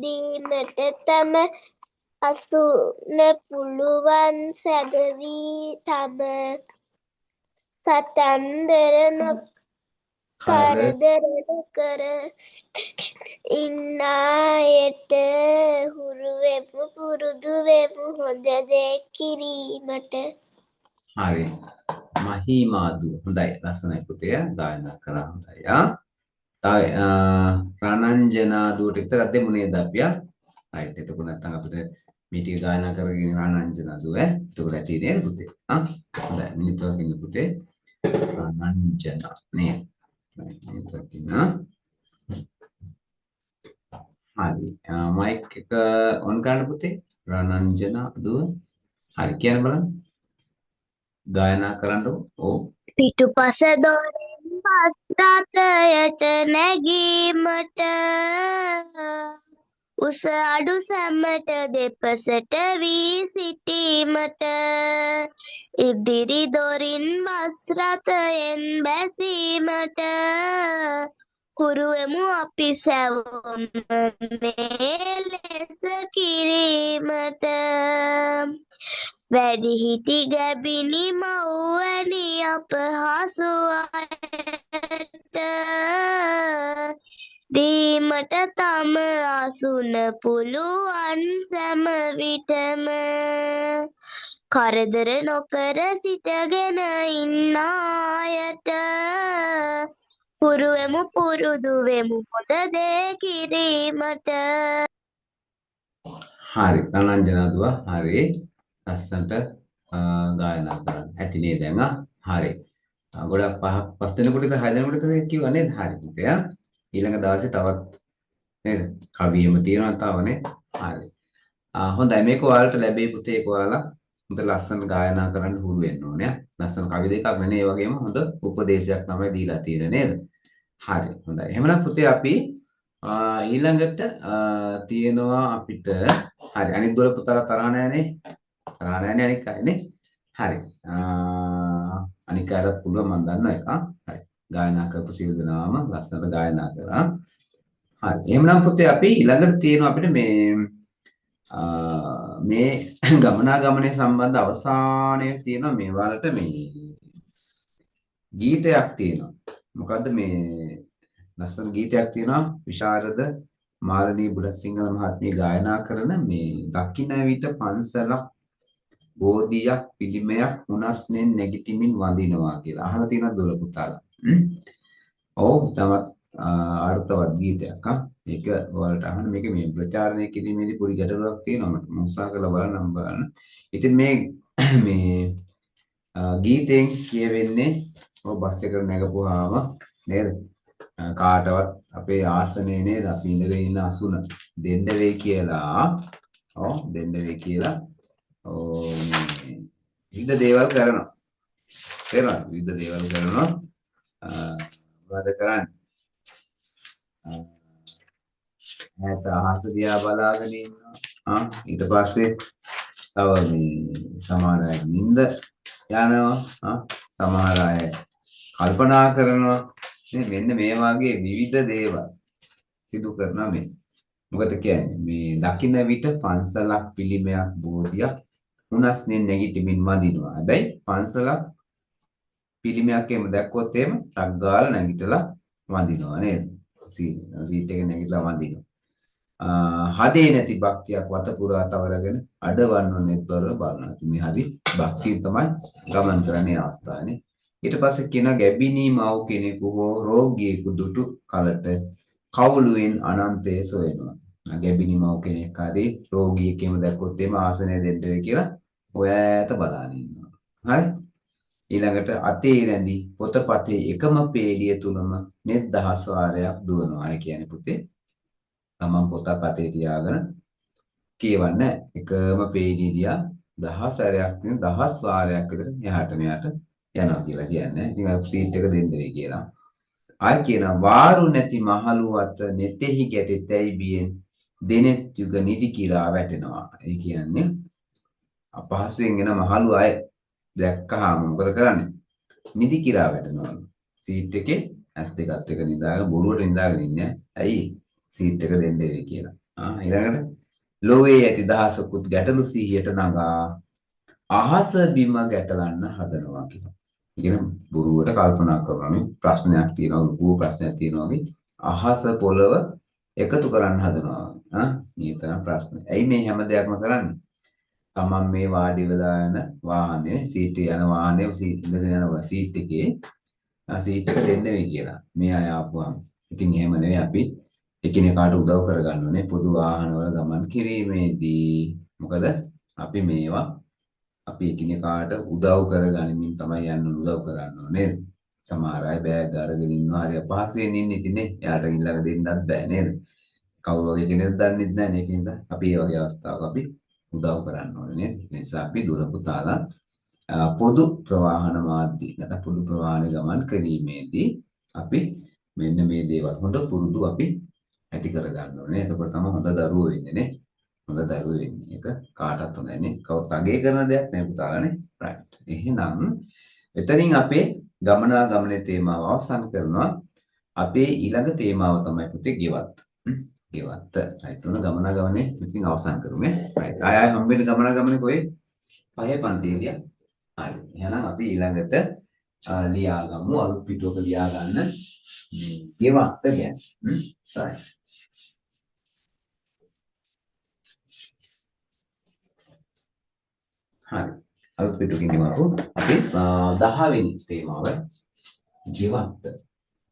දීමට තම අසුන පුළුවන් සැබවී තම කතන්දර කරදර නොකර ඉන්නායට හුරුවෙමු පුරුදු වෙමු හොඳ දේ කිරීමට. හරි. මහීමාදු හොඳයි ලස්සනයි පුතේ ගායනා කරා හොඳයි තව රණංජනාදුවට විතරක් දෙමු නේද අපි රයිට් එතකොට නැත්නම් අපිට මේ ටික ගායනා කරගෙන රණංජනාදුව එතකොට ඇති නේද පුතේ හොඳයි මිනිත්තුවක් ඉන්න පුතේ රණංජනා නේද මිනිත්තුවක් ඉන්න හරි මයික් එක ඔන් කරන්න පුතේ රණංජනාදුව හරි කියන්න බලන්න ගායනා කරන්නකො ඔව් පිටුපස දොරෙන් බස් රථයට නැගීමට උස අඩු සැමට දෙපසට වී සිටීමට ඉදිරි දොරින් බස් රථයෙන් බැසීමට හුරුවෙමු අපි සැවොම මේ ලෙස කිරීමට වැඩිහිටි ගැබිණි මව්වැනි අපහසු අයට දීමට තම අසුන පුළුවන් සැම විටම කරදර නොකර සිටගෙන ඉන්න අයට පුරුවෙමු පුරුදු වෙමු හොඳ දේ කිරීමට. හරි රණංජනාදුව හරි ලස්සනට ගායනා කරන්න ඇති නේද දැන් හරි ගොඩක් පස් දෙනෙකුට හය දෙනෙකුට කිව්වා නේද හරි පුතේ ඊළඟ දවසේ තවත් නේද කවියෙම තියෙනවා තවනේ හරි හොඳයි මේක ඔයාලට ලැබෙයි පුතේ ඒක ඔයාලා හොඳ ලස්සන ගායනා කරන්න හුරු වෙන්න ඕනේ ලස්සන කවි දෙකක් නෙනේ ඒ වගේම හොඳ උපදේශයක් තමයි දීලා තියෙන්නේ නේද හරි හොඳයි එහෙනම් පුතේ අපි ඊළඟට තියෙනවා අපිට හරි අනිත් දොර පුතාලා තරහ නැහැනේ තරහ නැහැනේ අනික් අයනේ හරි අනික් අයටත් පුළුවන් මම දන්නවා එක හරි ගායනා කරපු සියලු දෙනාම ලස්සනට ගායනා කරා හරි එහෙනම් පුතේ අපි ඊළඟට තියෙනවා අපිට මේ ගමනාගමනයේ සම්බන්ධ අවසානයේ තියෙනවා මේ වලට මේ ගීතයක් තියෙනවා මොකද්ද මේ ලස්සන ගීතයක් තියෙනවා විශාරද මාලනී බුලත්සිංහල මහත්මිය ගායනා කරන මේ දකින්න විට පන්සලක් බෝධියක් පිළිමයක් උනස්නෙන් නැගිටිමින් වඳිනවා කියලා අහලා තියෙනවද දොළ පුතාලා ඔව් තමත් අර්ථවත් ගීතයක් මේක ඔයාලට අහන්න මේක මේ ප්‍රචාරණය කිරීමේදී පොඩි ගැටලුවක් තියෙනවා මට උත්සාහ කරලා බලන්න ඉතින් මේ ගීතෙන් කියවෙන්නේ ඔය බස් එකට නැගපුවාම නේද කාටවත් අපේ ආසනේ නේද අපි ඉඳගෙන ඉන්න අසුන දෙන්න වෙයි කියලා දෙන්න වෙයි කියලා විවිධ දේවල් කරනවා තේරෙනවද විවිධ දේවල් කරනවා මොකද කරන්නේ නැත අහස දිහා බලාගෙන ඉන්නවා ඊට පස්සේ තව මේ සමහර අය නිින්ද යනවා සමහර අය කල්පනා කරනවා මෙන්න මේ වගේ විවිධ දේවල් සිදු කරනවා මේ මොකද කියන්නේ මේ දකින්න විට පන්සලක් පිළිමයක් බෝධියක් උනස්නේ නැගිටිමින් වඳිනවා හැබැයි පන්සලක් පිළිමයක් එහෙම දැක්කොත් එහෙම ටක් ගාලා නැගිටලා වඳිනවා නේද සීට් එක නැගිටලා වඳිනවා හදේ නැති භක්තියක් වත පුරා තවරගෙන අඩවන්න නෙත්වර බලනවා ඉතින් මේ හරි භක්තිය තමයි ගමන් කරන්නේ අවස්ථාවනේ ඊට පස්සේ කියන ගැබිනී මව් කෙනෙකු හෝ රෝගියෙකු දුටු කලට කවුළුවෙන් අනන්තය සොයනවා. ගැබිනී මව් කෙනෙක් හරි රෝගියෙක් එහෙම දැක්කොත් එම ආසනය දෙන්න වෙයි කියලා ඔය ඈත බලාගෙන ඉන්නවා. හරි? ඊළඟට අතේ රැඳි පොතපතේ එකම පේළිය තුලම net දහස් වාරයක් දුවනවා. ඒ කියන්නේ පුතේ තමන් පොතපතේ තියාගෙන කියවන්න එකම පේළිය දිහා දහස් සැරයක් නෙවෙයි දහස් වාරයක් විතර එහාට මෙහාට යනවා කියලා කියන්නේ. ඉතින් අර සීට් එක දෙන්න වෙයි කියලා. ආයි කියනවා වාරු නැති මහලු අත netehi ගැටෙතැයි බියෙන් දෙනෙත් යුග නිදි කිරා වැටෙනවා. ඒ කියන්නේ අපහසුයෙන් එන මහලු අය දැක්කහම මොකද කරන්නේ? නිදි කිරා වැටෙනවා. සීට් එකේ ඇස් දෙකත් එක නිදාගෙන බොරුවට නිදාගෙන ඉන්නේ. ඇයි? සීට් එක දෙන්න වෙයි කියලා. ඊළඟට ලෝවේ ඇති දහසකුත් ගැටලු සිහියට නගා අහස බිම ගැටලන්න හදනවා කියලා. ඉතින් බොරුවට කල්පනා කරනවා මේ ප්‍රශ්නයක් තියෙනවා ලොකු ප්‍රශ්නයක් තියෙනවා වගේ අහස පොළව එකතු කරන්න හදනවා. මේ තරම් ප්‍රශ්න. ඇයි මේ හැම දෙයක්ම කරන්නේ? තමන් මේ වාඩි වෙලා යන වාහනේ සීට් එක යන වාහනේ ඉඳගෙන යන සීට් එකේ සීට් එක දෙන්න වෙයි කියලා. මේ අය ආපුවාම. ඉතින් එහෙම නෙවෙයි අපි එකිනෙකාට උදව් කරගන්න ඕනේ පොදු වාහනවල ගමන් කිරීමේදී. මොකද අපි මේවා අපි එකිනෙකාට උදව් කරගනිමින් තමයි යන්න උදව් කරන්න ඕනේ. සමහර අය බෑග් අරගෙන ඉන්නවා හරි අපහසුයෙන් ඉන්නේ ඉතින්නේ. එයාට ඊළඟ දෙන්නත් බෑ නේද? කවුරු වගේ කෙනෙක්ද දන්නේ නැහැ නේ ඒකින්ද අපි මේ වගේ අවස්ථාවක අපි උදව් කරන්න ඕනේ නේද? ඒ නිසා අපි දුර පුතාලා පොදු ප්‍රවාහන මාධ්‍ය නැත්නම් පොදු ප්‍රවාහන ගමන් කිරීමේදී අපි මෙන්න මේ දේවල් හොඳ පුරුදු අපි ඇති කරගන්න ඕනේ. එතකොට තමයි හොඳ දරුවෝ වෙන්නේ නේ. හොඳ දරුවෝ වෙන්නේ. ඒක කාටවත් හොඳයි නේ. කවුරුත් අගය කරන දෙයක් නේ පුතාලානේ. රයිට්. එහෙනම් එතනින් අපේ ගමනාගමනයේ තේමාව අවසන් කරනවා. අපේ ඊළඟ තේමාව තමයි පුතේ ගෙවත්ත. ගෙවත්ත. රයිට්. උන ගමනාගමනේ ඉතින් අවසන් කරමු. රයිට්. ආය හම්බෙන්න ගමනාගමනේ කොයි? පහේ පන්තියේදී. හරි. එහෙනම් අපි ඊළඟට ලියාගමු අලුත් පිටුවක ලියා ගන්න මේ ගෙවත්ත ගැන. right. හරි. අලුත් පිටුවකින් ගෙවපු අපි 10 වෙනි තේමාව ගෙවත්ත.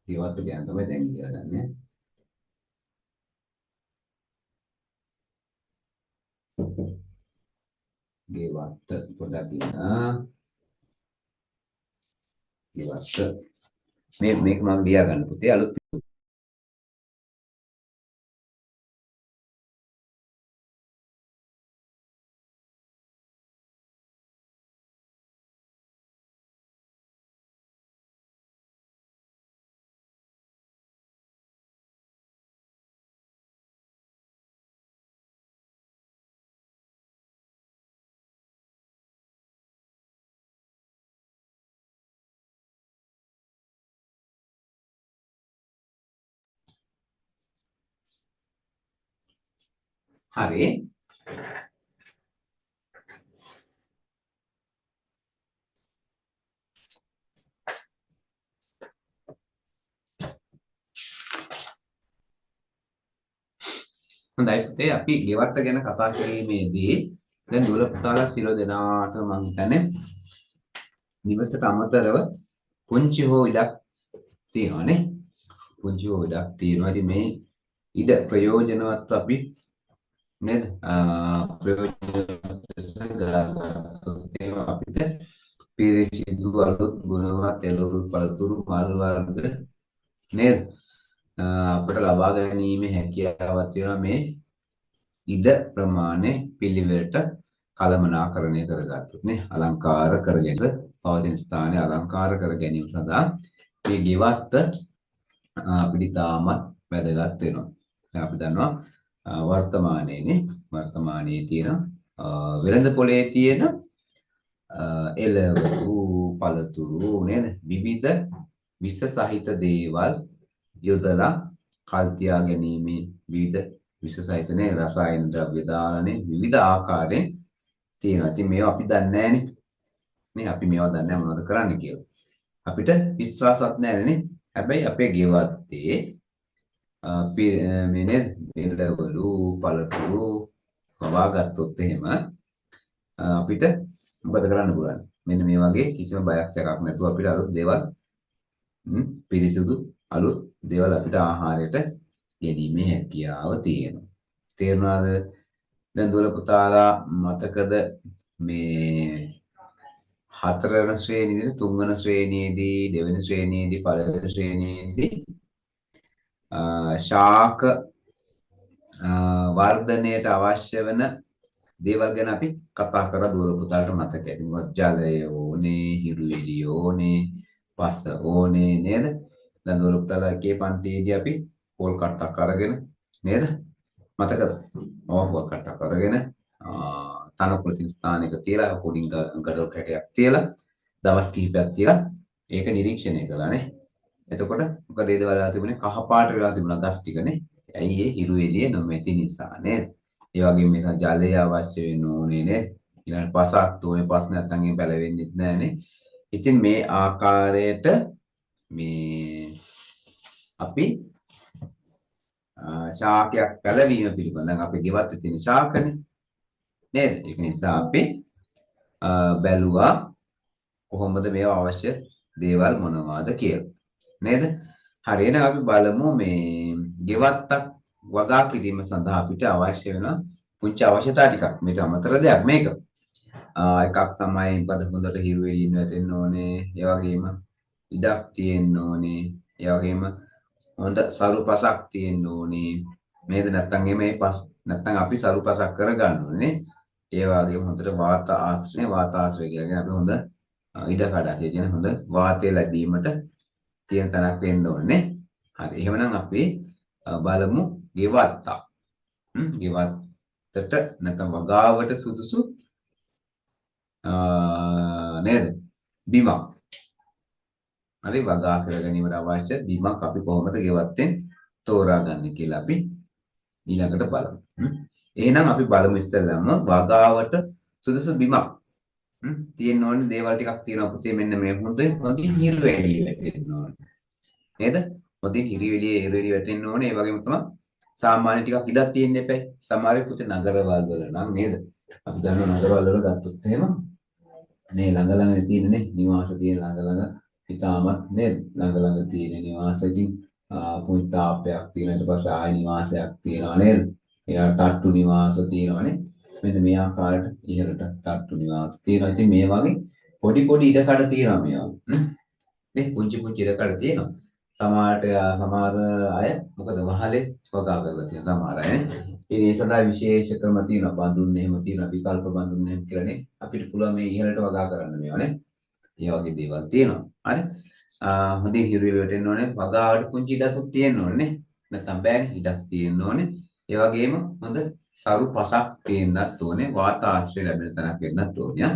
ගෙවත්ත ගැන තමයි දැන් ඉගෙන ගන්න. ගෙවත්ත පොඩ්ඩක් ඉන්න. ගෙවත්ත මේක මම ලියා ගන්න පුතේ අලුත් හරි. හොඳයි පුතේ අපි ගෙවත්ත ගැන කතා කිරීමේදී දැන් දුර පුතාලා සියලු දෙනාට මම හිතන්නේ නිවසට අමතරව පුංචි හෝ ඉඩක් තියෙනවානේ. පුංචි හෝ ඉඩක් තියෙනවා. ඉතින් මේ ඉඩ ප්‍රයෝජනවත් අපි නේද? ප්‍රයෝජනවත් අපිට පිරිසිදු අලුත් ගුණවත් එළවලු පළතුරු මල් වර්ග නේද? අපිට ලබා ගැනීමේ හැකියාවක් තියෙනවා මේ ඉඩ ප්‍රමාණය පිළිවෙලට කළමනාකරණය කරගත්තොත් නේ අලංකාර කරගෙන පවතින ස්ථානය අලංකාර කර ගැනීම සඳහා මේ ගෙවත්ත අපිට තාමත් වැදගත් වෙනවා. දැන් අපි දන්නවා වර්තමානයේ තියෙන වෙළඳ පොලේ තියෙන එළවලු පළතුරු නේද විවිධ විස සහිත දේවල් යොදලා කල් තියා ගැනීමේ විවිධ විස සහිත නේ රසායන ද්‍රව්‍ය දාලානේ විවිධ ආකාරයෙන් තියෙනවා. ඉතින් මේවා අපි දන්නේ නැහනේ. නේ අපි මේවා දන්නේ නැහැ මොනවද කරන්න කියලා. අපිට විශ්වාසවත් නැහැ නේ. හැබැයි අපේ ගෙවත්තේ මේ නේද එළවලු පළතුරු වවාගත්තොත් එහෙම අපිට මොකද කරන්න පුළුවන්? මෙන්න මේ වගේ කිසිම බයක් සැකක් නැතුව අපිට අලුත් දේවල් පිරිසිදු අලුත් දේවල් අපිට ආහාරයට ගැනීමේ හැකියාව තියෙනවා. තේරුණාද? දැන් දුර පුතාලා මතකද මේ හතරවන ශ්‍රේණියේදී තුන්වන ශ්‍රේණියේදී දෙවෙනි ශ්‍රේණියේදී පළවෙනි ශ්‍රේණියේදී ශාක වර්ධනයට අවශ්‍ය වෙන දේවල් ගැන අපි කතා කරලා දුර පුතාලට මතක ඇති. මොකද ජලය ඕනේ, හිරු එළිය ඕනේ, පස ඕනේ නේද? දැන් දුර පුතාලා එකේ පන්තියේදී අපි පොල් කට්ටක් අරගෙන නේද? මතකද? ඔව් පොල් කට්ටක් අරගෙන තනකොළ තියෙන ස්ථානයක තියලා පොඩි ගඩොල් කැටයක් තියලා දවස් කිහිපයක් තියලා ඒක නිරීක්ෂණය කළානේ. එතකොට මොකද ඒ දේවල් වෙලා තිබුණේ කහ පාට වෙලා තිබුණා ගස් ටිකනේ. ඇයි ඒ හිරු එළිය නොමැති නිසා නේද? ඒ වගේම මේ ජලය අවශ්‍ය වෙන්න ඕනේ නේද? ඊළඟ පසක් ඕනේ පස් නැත්නම් ඒ පැලවෙන්නේ නැහනේ. ඉතින් මේ ආකාරයට මේ අපි ශාකයක් පැලවීම පිළිබඳව අපි ගෙවත් තියෙන ශාකනේ නේද? ඒක නිසා අපි බැලුවා කොහොමද මේවා අවශ්‍ය දේවල් මොනවාද කියලා. නේද? හරි එහෙනම් අපි බලමු මේ ගෙවත්තක් වගා කිරීම සඳහා අපිට අවශ්‍ය වෙන පුංචි අවශ්‍යතා ටිකක්. මේක අමතර දෙයක් මේක. එකක් තමයි බද හොඳට හිරු එළියෙන් වැටෙන්න ඕනේ. ඒ වගේම ඉඩක් තියෙන්න ඕනේ. ඒ වගේම හොඳ සරු පසක් තියෙන්න ඕනේ. නේද? නැත්නම් මේ පස් නැත්නම් අපි සරු පසක් කරගන්න ඕනේ. ඒ වගේම හොඳට වාත ආශ්‍රය කියන්නේ අපි හොඳ ඉඩ කඩක්. ඒ කියන්නේ හොඳ වාතය ලැබීමට තියෙන තැනක් වෙන්න ඕනේ. හරි. එහෙමනම් අපි බලමු ගෙවත්තක්. ගෙවත්තට නැත්නම් වගාවට සුදුසු නේද? බිමක්. හරි වගා කර ගැනීමට අවශ්‍ය බිමක් අපි කොහොමද ගෙවත්තෙන් තෝරාගන්නේ කියලා අපි ඊළඟට බලමු. එහෙනම් අපි බලමු ඉස්සෙල්ලාම වගාවට සුදුසු බිමක්. තියෙන්න ඕනේ දේවල් ටිකක් තියෙනවා පුතේ මෙන්න මේ හොඳින් හිරු එළිය වැටෙන්න ඕනේ. නේද? හොඳින් හිරු එළිය වැටෙන්න ඕනේ. ඒ වගේම තමයි සාමාන්‍ය ටිකක් ඉඩක් තියෙන්න එපා. සමහර පුතේ නගරවල් වල නම් නේද? අපි දන්නවා නගරවල වල ගත්තොත් එහෙම නේ ළඟ ළඟ තියෙනනේ නිවාස තියෙන ළඟ ළඟ ඉතාමත් නේද? ළඟ ළඟ තියෙන නිවාසකින් පුංචි තාප්පයක් තියෙන ඊට පස්සේ ආය නිවාසයක් තියෙනවා නේද? එයා තට්ටු නිවාස තියෙනවානේ. මෙන්න මේ ආකාරයට ඉහළට තට්ටු නිවාස තියෙනවා. ඉතින් මේ වගේ පොඩි පොඩි ඉඩකඩ තියෙනවා මේවා. නේ පුංචි පුංචි ඉඩකඩ තියෙනවා. සමහර අය මොකද වහලේ වගා කරලා තියෙන සමහර අය නේ. ඒ සඳහා විශේෂ ක්‍රම තියෙනවා. බඳුන් එහෙම තියෙනවා. විකල්ප බඳුන් එහෙම කියලානේ අපිට පුළුවන් මේ ඉහළට වගා කරන්න මේවානේ. ඒ වගේ දේවල් තියෙනවා. හරි. හොඳින් හිරු එළිය වැටෙන්න ඕනේ. වගාවට පුංචි ඉඩකුත් තියෙන්න ඕනේ. නැත්නම් බෑනේ ඉඩක් තියෙන්න ඕනේ. ඒ වගේම හොඳ සරු පසක් තියෙන්නත් ඕනේ. වාත ආශ්‍රය ලැබෙන තැනක් වෙන්නත් ඕනේ.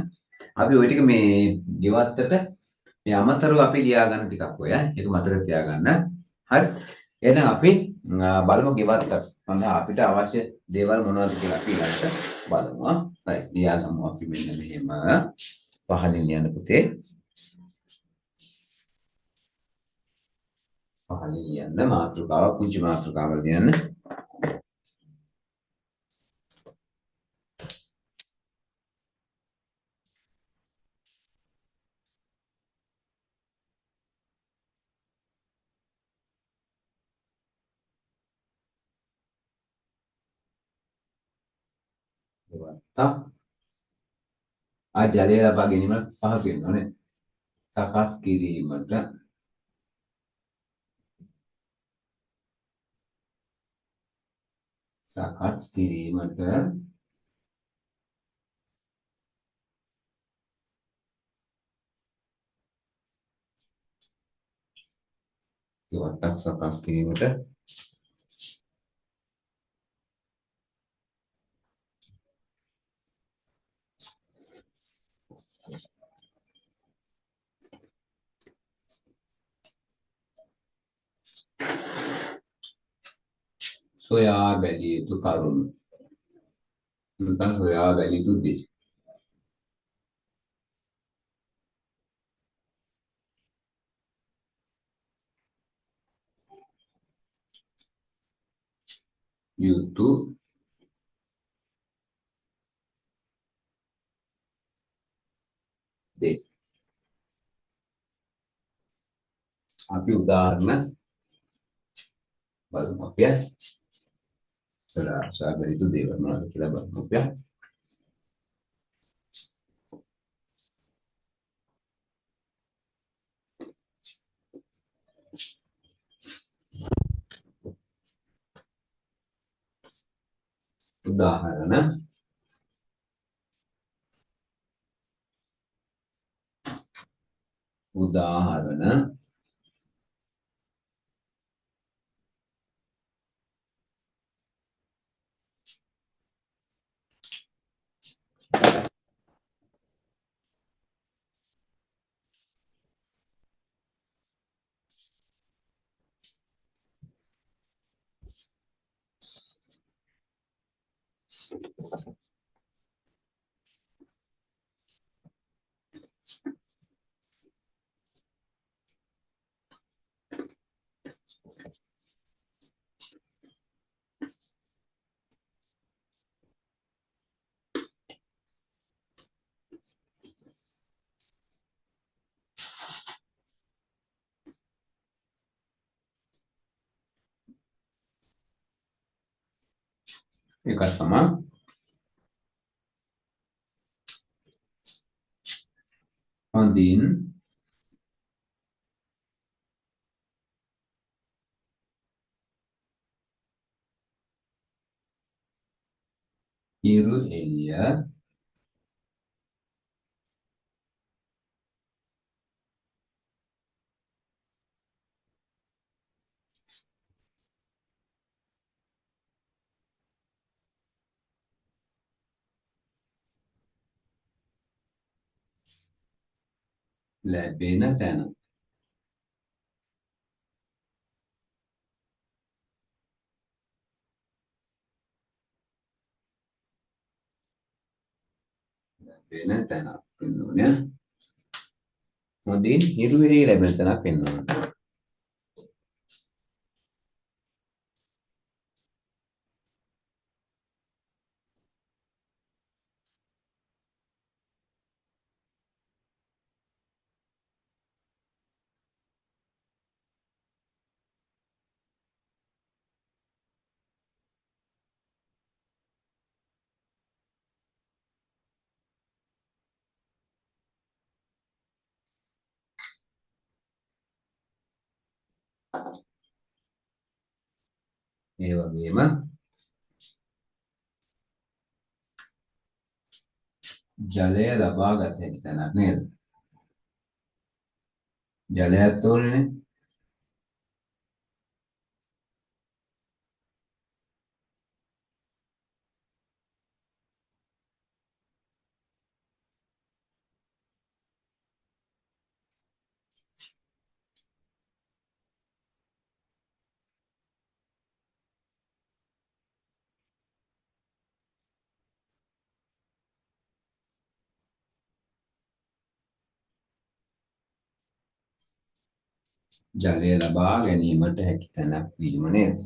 අපි ওই ටික මේ ගෙවත්තට මේ අමතරව අපි ලියා ගන්න ටිකක් ඔය. ඒක මතක තියාගන්න. හරි. එහෙනම් අපි බලමු ගෙවත්ත සඳහා අපිට අවශ්‍ය දේවල් මොනවද කියලා අපි ඊළඟට බලමු. හරි. ලියා ගමු අපි මෙන්න මෙහෙම. පහලින් ලියන්න පුතේ. පහලින් ලියන්න මාතෘකාව පුංචි මාතෘකාවල් ලියන්න. ජලය ලබා ගැනීමට පහසු වෙන්න ඕනේ. සකස් කිරීමට ගෙවත්තක් සකස් කිරීමට සොයා බැලිය යුතු කරුණු. නැත්නම් සොයා බැලිය යුතු දේ. යුතු දේ. අපි උදාහරණ බලමු අපි. සොයා බැලිය යුතු දේවල් මොනවද කියලා බලමු අපි. උදාහරණ උදාහරණ එකක් තමයි හොඳින් හිරු එළිය ලැබෙන තැන ලැබෙන තැනක් වෙනුනේ හොඳින් හිරු එළිය ලැබෙන තැනක් වෙනුනේ ඒ වගේම ජලය ලබා ගත හැකි තැනක් නේද ජලයත් ඕනේ ජලය ලබා ගැනීමට හැකි තැනක් වීම නේද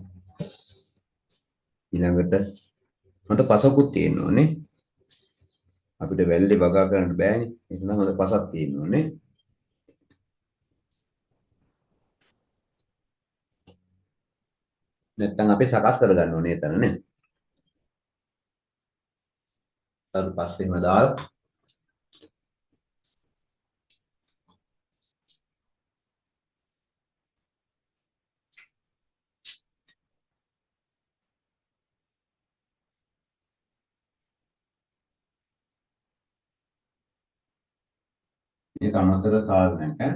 ඊළඟට හොඳ පසකුත් තියෙන්න ඕනේ අපිට වැල්ලේ වගා කරන්න බෑනේ ඒක නම් හොඳ පසක් තියෙන්න ඕනේ නැත්තම් අපි සකස් කරගන්න ඕනේ එතන නේ ඊට පස්සේම දාලා මේක අමතර කාරණයක් ඈ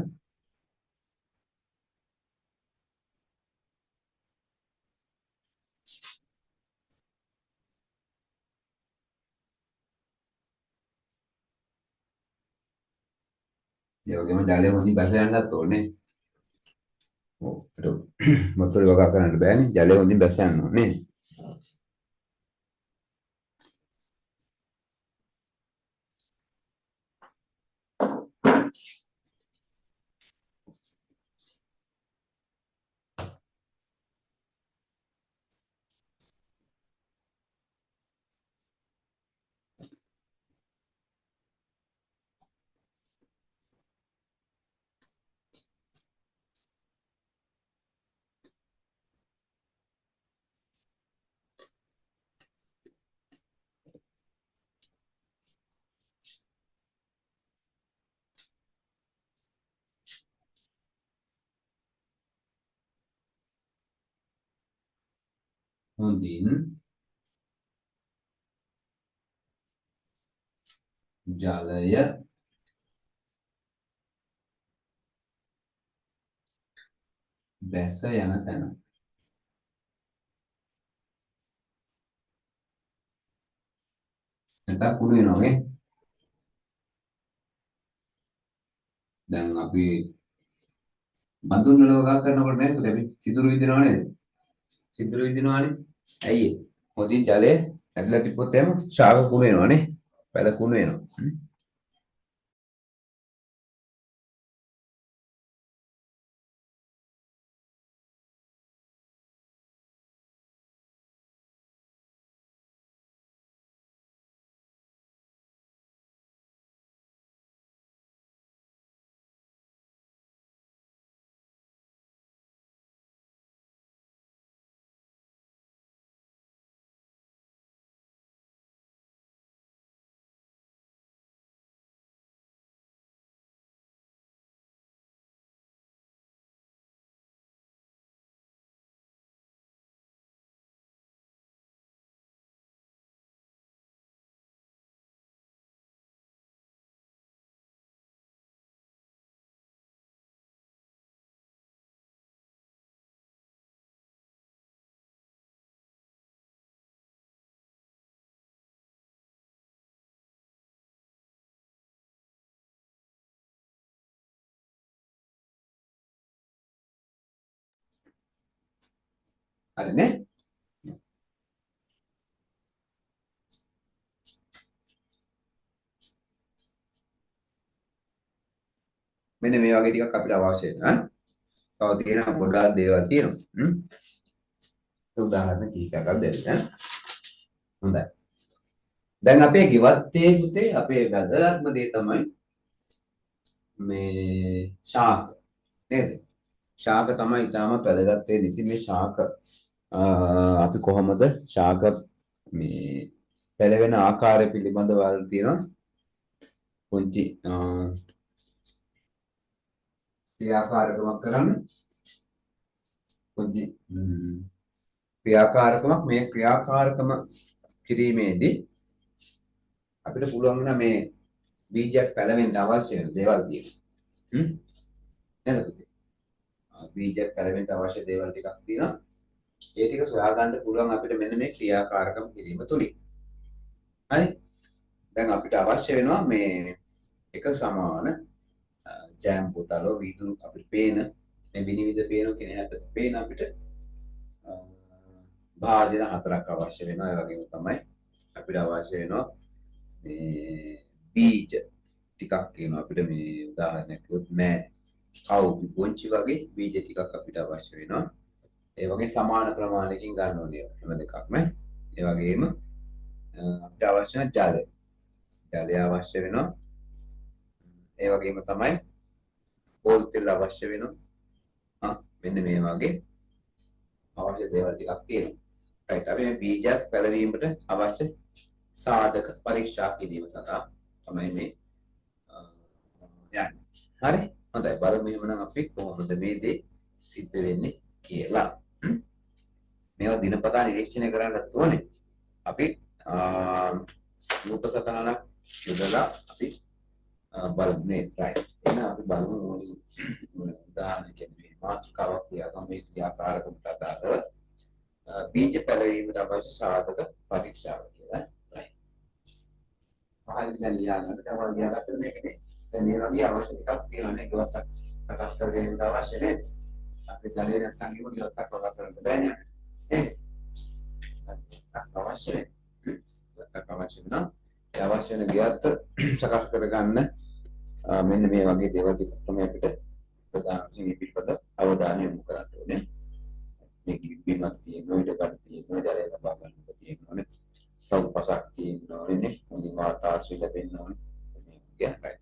ඒ වගේම ජලය හොඳින් බැස යන්නත් ඕනේ ඔව් ඒක වතුරේ වගා කරන්න බෑනේ ජලය හොඳින් බැස යන්න ඕනේ හොඳින් ජලය බැස යන තැන. නැත්නම් කුණු වෙනවා වගේ. දැන් අපි බඳුන් වල වගා කරනකොට නේද අපි සිදුරු විදිනව නේද? සිදුරු විදිනවානේ. ඇයි ඒ? හොදින් ජලය ඇදලා තිබ්බොත් එහෙම ශාක කුණු වෙනවානේ. පැල කුණු වෙනවා. හරිනේ? මෙන්න මේ වගේ ටිකක් අපිට අවශ්‍ය වෙනවා. තව තියෙනවා ගොඩාක් දේවල් තියෙනවා. උදාහරණ කීපයක් දෙන්න. හොඳයි. දැන් අපේ ගෙවත්තේ පුතේ අපේ වැදගත්ම දේ තමයි මේ ශාක නේද? ශාක තමයි ඉතාමත් වැදගත් වෙන්නේ. ඉතින් මේ ශාක අපි කොහොමද ශාක මේ පැලවෙන ආකාරය පිළිබඳව වල තියෙනවා පුංචි ක්‍රියාකාරකමක් කරන්න. පුංචි ක්‍රියාකාරකමක් මේ ක්‍රියාකාරකම කිරීමේදී අපිට පුළුවන් වෙන මේ බීජයක් පැලවෙන්න අවශ්‍ය වෙන දේවල් තියෙනවා. නේද පුතේ? බීජයක් පැලවෙන්න අවශ්‍ය දේවල් ටිකක් තියෙනවා. ඒ ටික සොයා ගන්න පුළුවන් අපිට මෙන්න මේ ක්‍රියාකාරකම් කිරීම තුලින්. හරි? දැන් අපිට අවශ්‍ය වෙනවා මේ එක සමාන ජෑම් බෝතල වීදුරු අපිට පේන මේ විනිවිද පේන කියන හැටට පේන අපිට භාජන හතරක් අවශ්‍ය වෙනවා. ඒ වගේම තමයි අපිට අවශ්‍ය වෙනවා මේ බීජ ටිකක් කියනවා අපිට මේ උදාහරණයක් කිව්වොත් මෑ කවු පොන්චි වගේ බීජ ටිකක් අපිට අවශ්‍ය වෙනවා. ඒ වගේ සමාන ප්‍රමාණයකින් ගන්න ඕනේ හැම දෙකක්ම. ඒ වගේම අපිට අවශ්‍ය වෙන ජලය. ජලය අවශ්‍ය වෙනවා. ඒ වගේම තමයි පොල් තෙල් අවශ්‍ය වෙනවා. මෙන්න මේ වගේ අවශ්‍ය දේවල් ටිකක් තියෙනවා. රයිට් අපි මේ බීජයක් පැලවීමට අවශ්‍ය සාධක පරීක්ෂා කිරීම සඳහා තමයි මේ යන්නේ. හරි? හොඳයි. බලමු එහෙනම් අපි කොහොමද මේ දේ සිද්ධ වෙන්නේ කියලා. මේවා දිනපතා නිරීක්ෂණය කරන්නත් ඕනේ. අපි රූප සටහනක් යොදලා අපි බලමු නේ. රයිට්. එහෙනම් අපි බලමු උදාහරණයක් මේ මාතෘකාවක් තියාගමු මේ ක්‍රියාකාරකමට අදාළව බීජ පැලවීමට අවශ්‍ය සාධක පරීක්ෂාව කියලා. රයිට්. පහලින් දැන් ලියන්නට තමයි ලියාගත්තේ මේකනේ. දැන් මේ වගේ අවශ්‍ය ටිකක් තියෙනවා නේ. ඒවත් ප්‍රකාශ කරගෙන අවශ්‍ය නේද? අපි ජලය නැත්නම් ඉවුන ඉලක්ක ප්‍රකාශ කරන්න බෑනේ. නේද? අවශ්‍ය අවශ්‍ය වෙනවා. ඒ අවශ්‍ය වෙන ගියත් සකස් කරගන්න මෙන්න මේ වගේ දේවල් ටික තමයි අපිට ප්‍රධාන වශයෙන් පිටපත අවධානය යොමු කරන්න ඕනේ. මේක බීමක් තියෙනවා, ඊට කඩ තියෙනවා, ජලය ලබා ගන්නට තියෙනවා. සෞපසක් තියෙනවා නේ. මොනින් වාතාශ්‍රය ලැබෙන්න ඕනේ. මේ කියන්නයි.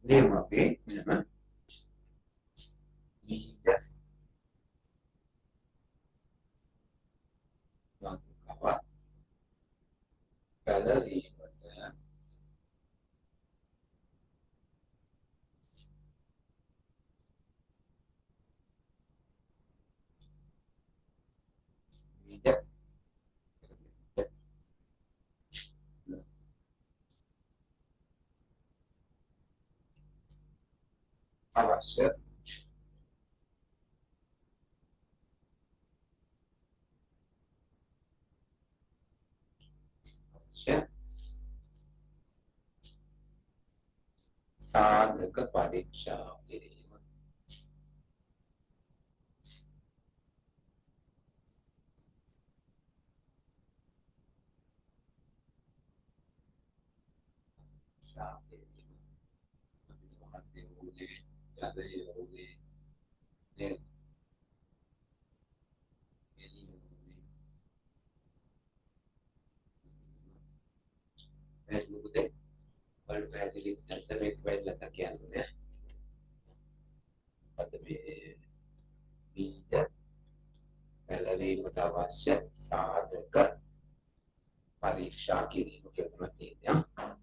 ලියමු අපි මෙන්න බීජ මාතෘකාව පැලවීමට බීජ අවශ්‍ය සාධක පරීක්ෂා කිරීම. වලට පැහැදිලි නැත්නම් මේක වැදගත් කියන්නේ. අද මේ බීජ පැලවීමට අවශ්‍ය සාධක පරීක්ෂා කිරීම කියලා තමයි තියෙන්නේ.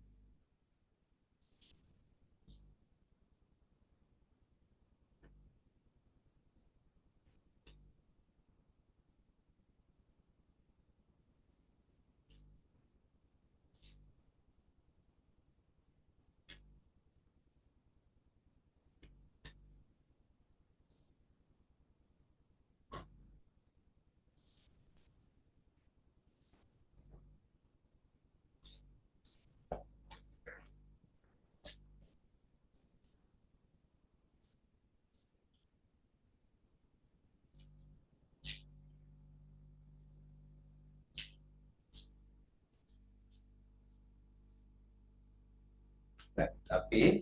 tapi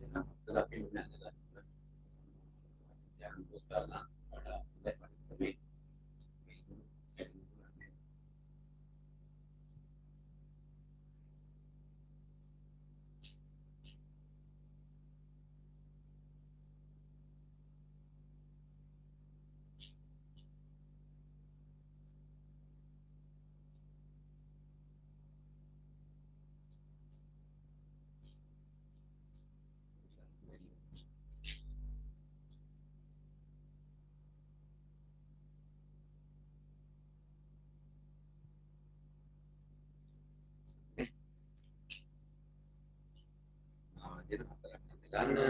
jangan tapi jangan lupa pada sebut jadi masyarakat negara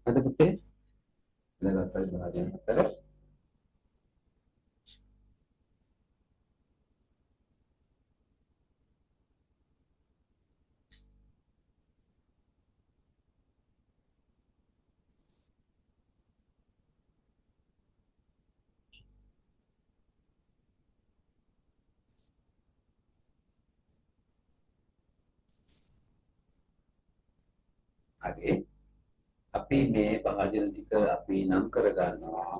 ada betul data bahagian atas ada tapi මේ භාජන ටික අපි නම් කර ගන්නවා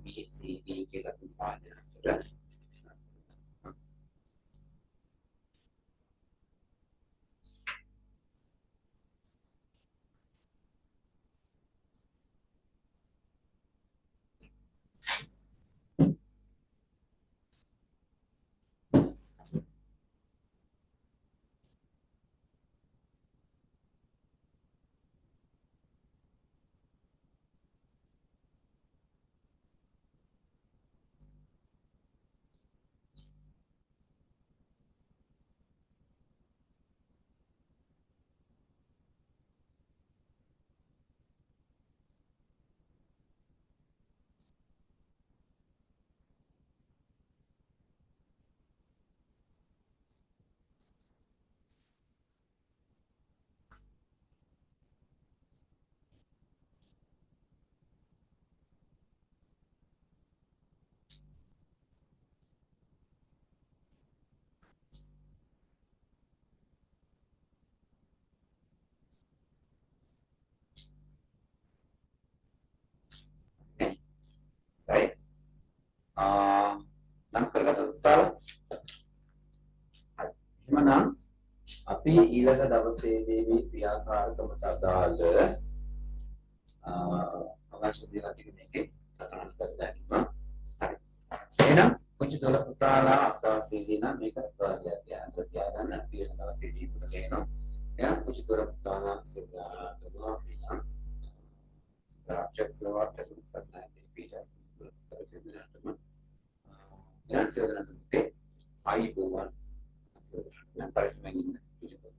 B C D කියලා අපි පාදනය කරලා right නම් කරගත්ත උත්තර එහෙනම් අපි ඊළඟ දවසේදී මේ ක්‍රියාකාරකමට අදාළ අවශ්‍ය දේවල් ටික මේකේ සටහන් කරගන්නවා. හරි. එහෙනම් පුංචි දොළ පුතාලා අදවසේදී නම් මේක තියාගන්න අපි ඊළඟ දවසේදී පුත කියනවා. එහෙනම් පුංචි දොළ පුතාලා සිතා කරනවා එහෙනම් රාජ්‍යක්‍රවත් සංස්කරණයේ පිට සරසිනාටම දැන් සරලව පුතේ ආයි බෝවන් නම් පරිස්සමෙන් ඉන්න පුංචි දොළ